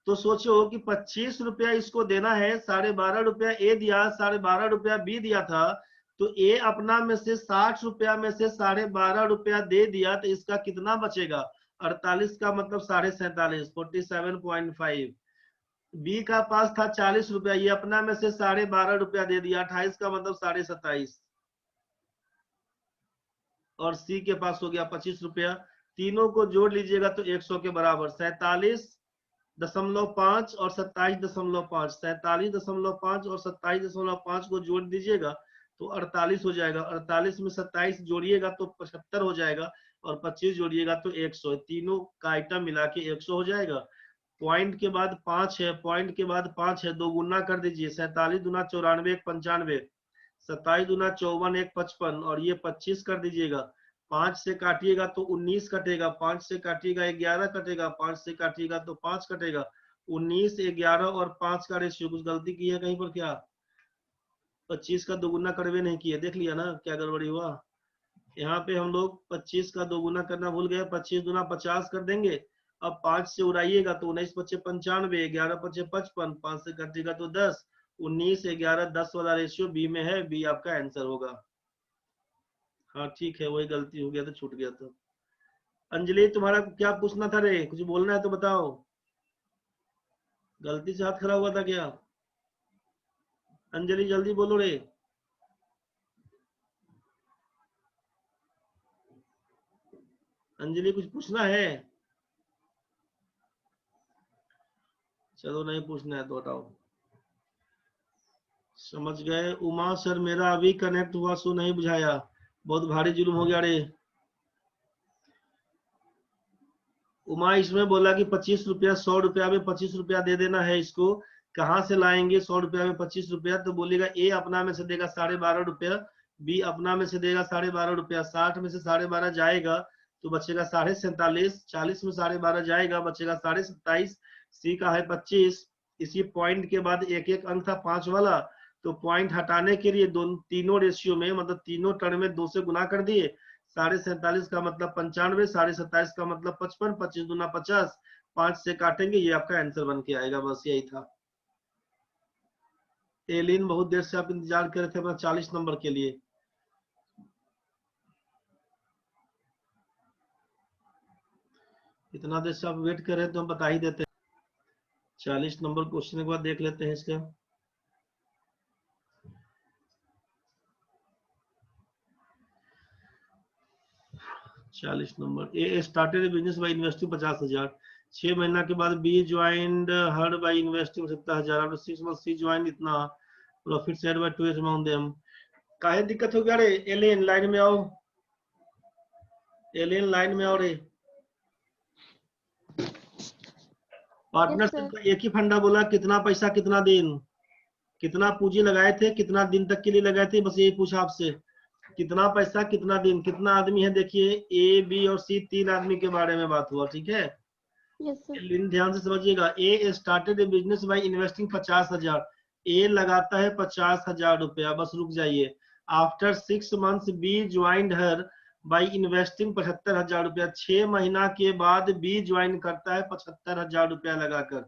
तो सोचो कि 25 रुपया इसको देना है, 12.5 रुपया ए दिया, 12.5 रुपया बी दिया था, तो ए अपना में से 60 रुपया में से 12.5 रुपया दे दिया, तो इसका कितना बचेगा? 48 का मतलब 47.5, 47.5। बी का पास था 40 रुपया, ये अपना में से 12.5 रुपया दे दिया, 28 का मतलब 27.5, और सी के पास हो गया 25 रुपया। तीनों को जोड़ लीजिएगा तो 100 के बराबर, 47.5 और 27.5, 47.5 और 27.5 को जोड़ दीजिएगा तो 48 हो जाएगा। 48 में 27 जोड़िएगा तो 75 हो जाएगा, और 25 जोड़िएगा तो 100। तीनों का आइटम मिला के 100 हो जाएगा। पॉइंट के बाद 5 है, पॉइंट के बाद 5 है, दो गुना कर दीजिए। 47 दूना 94, 1 95, 27 दूना 54, 1 55, और ये 25 कर दीजिएगा। 5 से काटिएगा तो 19 कटेगा, 5 से काटिएगा 11 कटेगा, 5 से काटिएगा तो 5 कटेगा। 19, 11 और 5 का रेशियो। कुछ गलती की है कहीं पर क्या? 25 का दोगुना करवे नहीं किया, देख लिया ना क्या गड़बड़ी हुआ। यहाँ पे हम लोग 25 का दोगुना करना भूल गए। 25 दूना 50 कर देंगे। अब 5 से उड़ाइएगा तो 19 पचे 95, 11 पचे 55, 5 से कटेगा तो 10, 19, 11, 10 वाला रेशियो बी में है। बी आपका आंसर होगा। हाँ ठीक है, वही गलती हो गया था, छूट गया था। अंजलि तुम्हारा क्या पूछना था रे? कुछ बोलना है तो बताओ। गलती से हाथ खड़ा हुआ था क्या? अंजलि जल्दी बोलो रे। अंजलि कुछ पूछना है? चलो नहीं पूछना है तो हटाओ। समझ गए। उमा सर मेरा अभी कनेक्ट हुआ, सो नहीं बुझाया, बहुत भारी जुल्म हो गया रे। उमा इसमें बोला कि 25 रुपया, 100 रुपया में 25 रुपया दे देना है इसको। कहाँ से लाएंगे 100 रुपया में 25 रुपया? तो बोलेगा ए अपना में से देगा 12.5 रुपया, बी अपना में से देगा 12.5 रुपया। 60 में से 12.5 जाएगा तो बचेगा 47.5, 40 में 12.5 जाएगा बचेगा 27.5, सी का है 25। इसी पॉइंट के बाद एक एक अंक था 5 वाला, तो पॉइंट हटाने के लिए दोनों तीनों रेशियो में, मतलब तीनों टर्म में 2 से गुना कर दिए। 47.5 का मतलब 95, 27.5 का मतलब 55, 25 दूना 50, 5 से काटेंगे, ये आपका आंसर बन के आएगा। बस यही था। एलिन बहुत देर से आप इंतजार कर रहे थे अपना 40 नंबर के लिए। इतना देर से आप वेट कर रहे हैं तो हम बता ही देते हैं। 40 नंबर क्वेश्चन के बाद देख लेते हैं इसका। Number, A started business by investing 50,000। 6 महीना के बाद B joined her by investing 70,000। After 6 month C joined इतना, profit share by 2 amount them. काहे दिक्कत हो गया रे? एलियन लाइन में आओ, एलियन लाइन में आओ रे। पार्टनरशिप का एक ही फंडा बोला, कितना पैसा कितना दिन, कितना पूंजी लगाए थे, कितना दिन तक के लिए लगाए थे, बस यही पूछा आपसे। कितना पैसा कितना दिन, कितना आदमी है? देखिए ए बी और सी, 3 आदमी के बारे में बात हुआ, ठीक है। लेकिन ध्यान से समझिएगा, A started a business by investing 50,000। A लगाता है 50,000 रुपया, बस रुक जाइए। After 6 months B joined her by investing 75,000 रुपया। 6 महीना के बाद बी ज्वाइन करता है 75,000 रुपया लगाकर।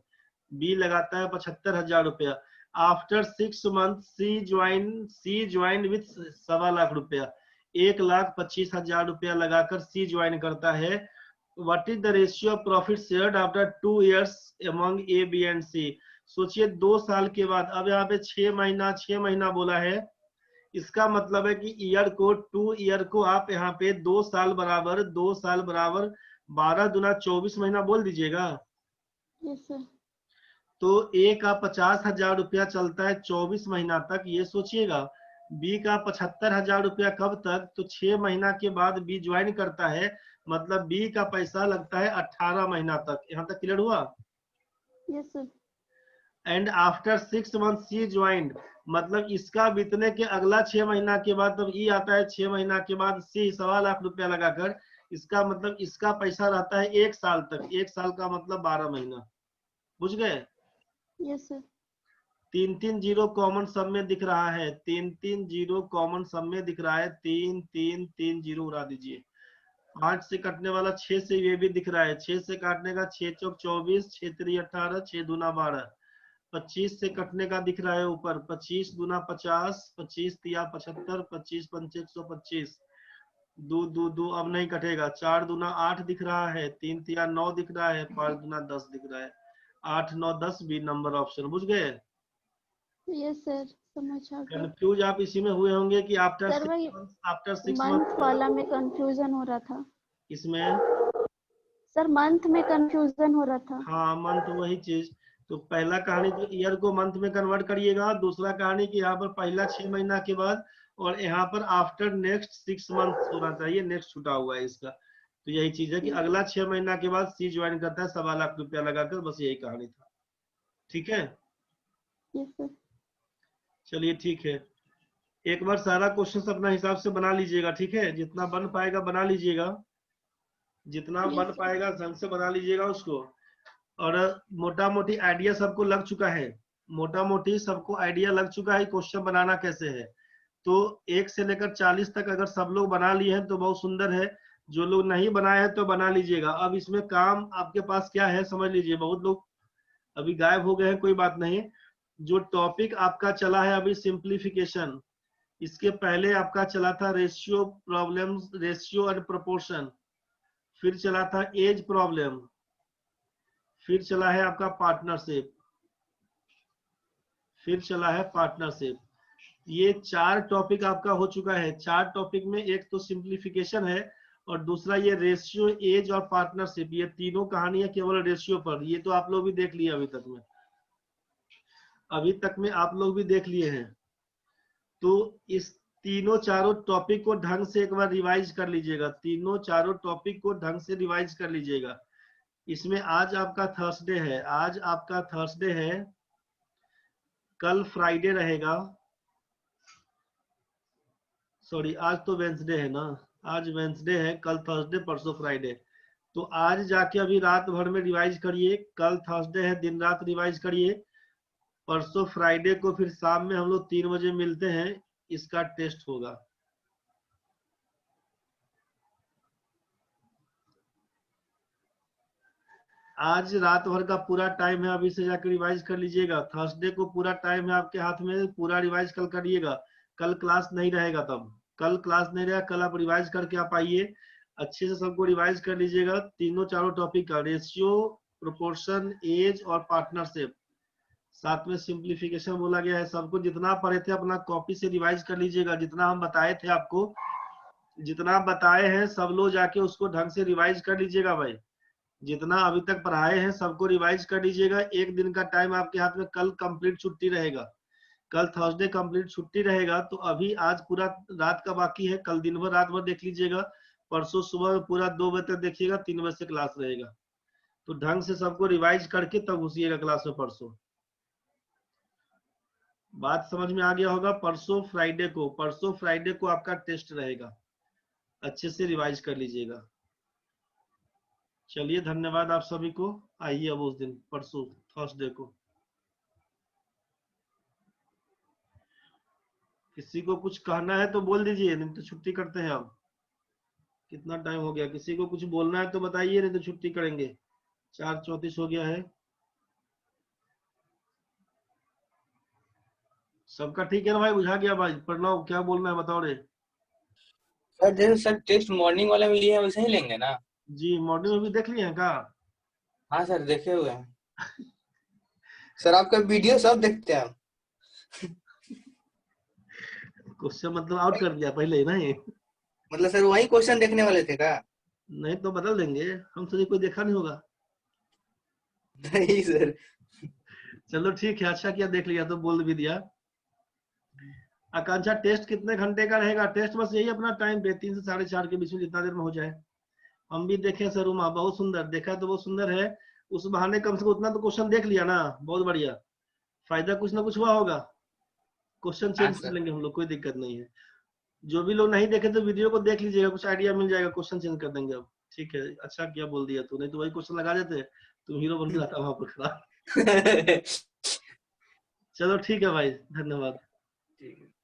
बी लगाता है 75,000 रुपया। After 6 month C join with 1.25 lakh रुपया। 1,25,000 रुपया लगाकर सी ज्वाइन करता है। What is the ratio of profit shared after 2 years among A B and C? सोचिए 2 साल के बाद, अब यहाँ पे 6 महीना बोला है, इसका मतलब है कि ईयर को 2 ईयर को आप यहाँ पे 2 साल बराबर 12 दूना 24 महीना बोल दीजिएगा। तो ए का 50,000 रुपया चलता है 24 महीना तक, ये सोचिएगा। बी का 75,000 रुपया कब तक? तो 6 महीना के बाद बी ज्वाइन करता है, मतलब बी का पैसा लगता है 18 महीना तक। यहाँ तक क्लियर हुआ? Yes sir. And after 6 month C joined, मतलब इसका बीतने के अगला 6 महीना के बाद तब ई आता है। 6 महीना के बाद सी 1.25 लाख रुपया लगाकर, इसका मतलब इसका पैसा रहता है 1 साल तक। 1 साल का मतलब 12 महीना। बुझ गए? Yes sir. 3-3 zero common sub में दिख रहा है, 3-3 जीरो कॉमन सब में दिख रहा है। 3-3-3 जीरो उड़ा दीजिए। 8 से कटने वाला 6 से ये भी दिख रहा है। 6 से काटने का 6 चौक 24, 6 3 18, 6 दूना 12। 25 से कटने का दिख रहा है ऊपर, 25 दूना 50, 25 तिया 75, 25 पंचे 125। दो दो दो अब नहीं कटेगा। 4 दूना 8 दिख रहा है, 3 तिया 9 दिख रहा है, 5 दूना 10 दिख रहा है। 8 9 10 बी नंबर ऑप्शन। बुझ गए? यस सर, समझ आ गया। कंफ्यूज आप इसी में हुए होंगे कि आफ्टर सर वही 6 मंथ मंथ वाला में कंफ्यूजन हो रहा था। इसमें सर मंथ में कंफ्यूजन हो रहा था। हाँ, मंथ वही चीज। तो पहला कहानी तो ईयर को मंथ में कन्वर्ट करिएगा। दूसरा कहानी कि यहाँ पर पहला 6 महीना के बाद, और यहाँ पर आफ्टर नेक्स्ट 6 मंथ होना चाहिए, नेक्स्ट छुटा हुआ है इसका। तो यही चीज है कि अगला 6 महीना के बाद सी ज्वाइन करता है 1.25 लाख रुपया लगाकर। बस यही कहानी था, ठीक है। Yes sir. चलिए ठीक है, एक बार सारा क्वेश्चन अपना हिसाब से बना लीजिएगा, ठीक है। जितना बन पाएगा बना लीजिएगा, जितना बन पाएगा ढंग से बना लीजिएगा उसको। और मोटा मोटी आइडिया सबको लग चुका है, मोटा मोटी सबको आइडिया लग चुका है क्वेश्चन बनाना कैसे है। तो 1 से लेकर 40 तक अगर सब लोग बना लिए हैं तो बहुत सुंदर है। जो लोग नहीं बनाए हैं तो बना लीजिएगा। अब इसमें काम आपके पास क्या है समझ लीजिए। बहुत लोग अभी गायब हो गए हैं, कोई बात नहीं। जो टॉपिक आपका चला है अभी सिंप्लीफिकेशन, इसके पहले आपका चला था ratio problems, ratio and proportion, फिर चला था एज प्रॉब्लम, फिर चला है आपका पार्टनरशिप, फिर चला है पार्टनरशिप। ये 4 टॉपिक आपका हो चुका है। 4 टॉपिक में एक तो सिंप्लीफिकेशन है, और दूसरा ये रेशियो, एज और पार्टनरशिप। ये तीनों कहानी है केवल रेशियो पर। ये तो आप लोग भी देख लिए अभी तक में, अभी तक में आप लोग भी देख लिए हैं। तो इस तीनों चारों टॉपिक को ढंग से एक बार रिवाइज कर लीजिएगा। तीनों चारों टॉपिक को ढंग से रिवाइज कर लीजिएगा। इसमें आज आपका थर्सडे है, आज आपका थर्सडे है, कल फ्राइडे रहेगा, सॉरी आज तो वेंसडे है ना, आज वेंसडे है, कल थर्सडे, परसों फ्राइडे। तो आज जाके अभी रात भर में रिवाइज करिए, कल थर्सडे है दिन रात रिवाइज करिए, परसों फ्राइडे को फिर शाम में हम लोग 3 बजे मिलते हैं, इसका टेस्ट होगा। आज रात भर का पूरा टाइम है, अभी से जाकर रिवाइज कर लीजिएगा। थर्सडे को पूरा टाइम है आपके हाथ में, पूरा रिवाइज कल करिएगा। कल क्लास नहीं रहेगा, तब कल क्लास नहीं रहेगा, कल आप रिवाइज करके आप आइए, अच्छे से सबको रिवाइज कर लीजिएगा। तीनों चारों टॉपिक का, रेशियो, प्रोपोर्शन, एज और पार्टनरशिप, साथ में सिंप्लीफिकेशन बोला गया है। सबको जितना पढ़े थे अपना कॉपी से रिवाइज कर लीजिएगा, जितना हम बताए थे आपको, जितना बताए हैं सब लोग जाके उसको ढंग से रिवाइज कर लीजिएगा भाई। जितना अभी तक पढ़ाए हैं सबको रिवाइज कर लीजिएगा। एक दिन का टाइम आपके हाथ में, कल कंप्लीट छुट्टी रहेगा, कल थर्सडे कंप्लीट छुट्टी रहेगा। तो अभी आज पूरा रात का बाकी है, कल दिन भर रात भर देख लीजिएगा, परसों सुबह पूरा 2 बजे तक देखिएगा, 3 बजे से क्लास रहेगा। तो ढंग से सबको रिवाइज करके तब घुसिएगा क्लास में परसों। बात समझ में आ गया होगा। परसों फ्राइडे को आपका टेस्ट रहेगा, अच्छे से रिवाइज कर लीजिएगा। चलिए धन्यवाद आप सभी को, आइए अब उस दिन परसों थर्सडे को। किसी को कुछ कहना है तो बोल दीजिए, नहीं तो छुट्टी करते हैं। अब कितना टाइम हो गया, किसी को कुछ बोलना है तो बताइए, नहीं तो छुट्टी करेंगे। 4:34 हो गया है। सबका ठीक है ना भाई, बुझा गया भाई? प्रणव क्या बोलना है बताओ रे। सर जैसे सर टेस्ट मॉर्निंग वाला में लिए हैं वैसे ही लेंगे ना? जी मॉर्निंग में भी देख लिए हैं का? हाँ सर देखे हुए हैं सर, आपका वीडियो सब देखते हैं हम। क्वेश्चन मतलब आउट कर दिया पहले ही नहीं? मतलब सर वही क्वेश्चन देखने वाले थे का? नहीं तो बदल देंगे, हम सोचे कोई देखा नहीं होगा। नहीं सर। चलो ठीक है, अच्छा किया देख लिया तो बोल भी दिया। आकांक्षा टेस्ट कितने घंटे का रहेगा? टेस्ट बस यही अपना टाइम पे 3 से 4:30 के बीच में, जितना देर में हो जाए। हम भी देखे सर, उमा बहुत सुंदर देखा, तो बहुत सुंदर है। उस बहाने कम से कम उतना तो क्वेश्चन देख लिया ना, बहुत बढ़िया। फायदा कुछ ना कुछ हुआ होगा। क्वेश्चन हाँ चेंज कर सर। लेंगे हम लोग, कोई दिक्कत नहीं है। जो भी लोग नहीं देखे तो वीडियो को देख लीजिएगा, कुछ आइडिया मिल जाएगा, क्वेश्चन चेंज कर देंगे अब। ठीक है, अच्छा किया बोल दिया तू, नहीं तो वही क्वेश्चन लगा देते, तुम हीरो बन के रहता वहां पर खड़ा। चलो ठीक है भाई, धन्यवाद। ठीक है।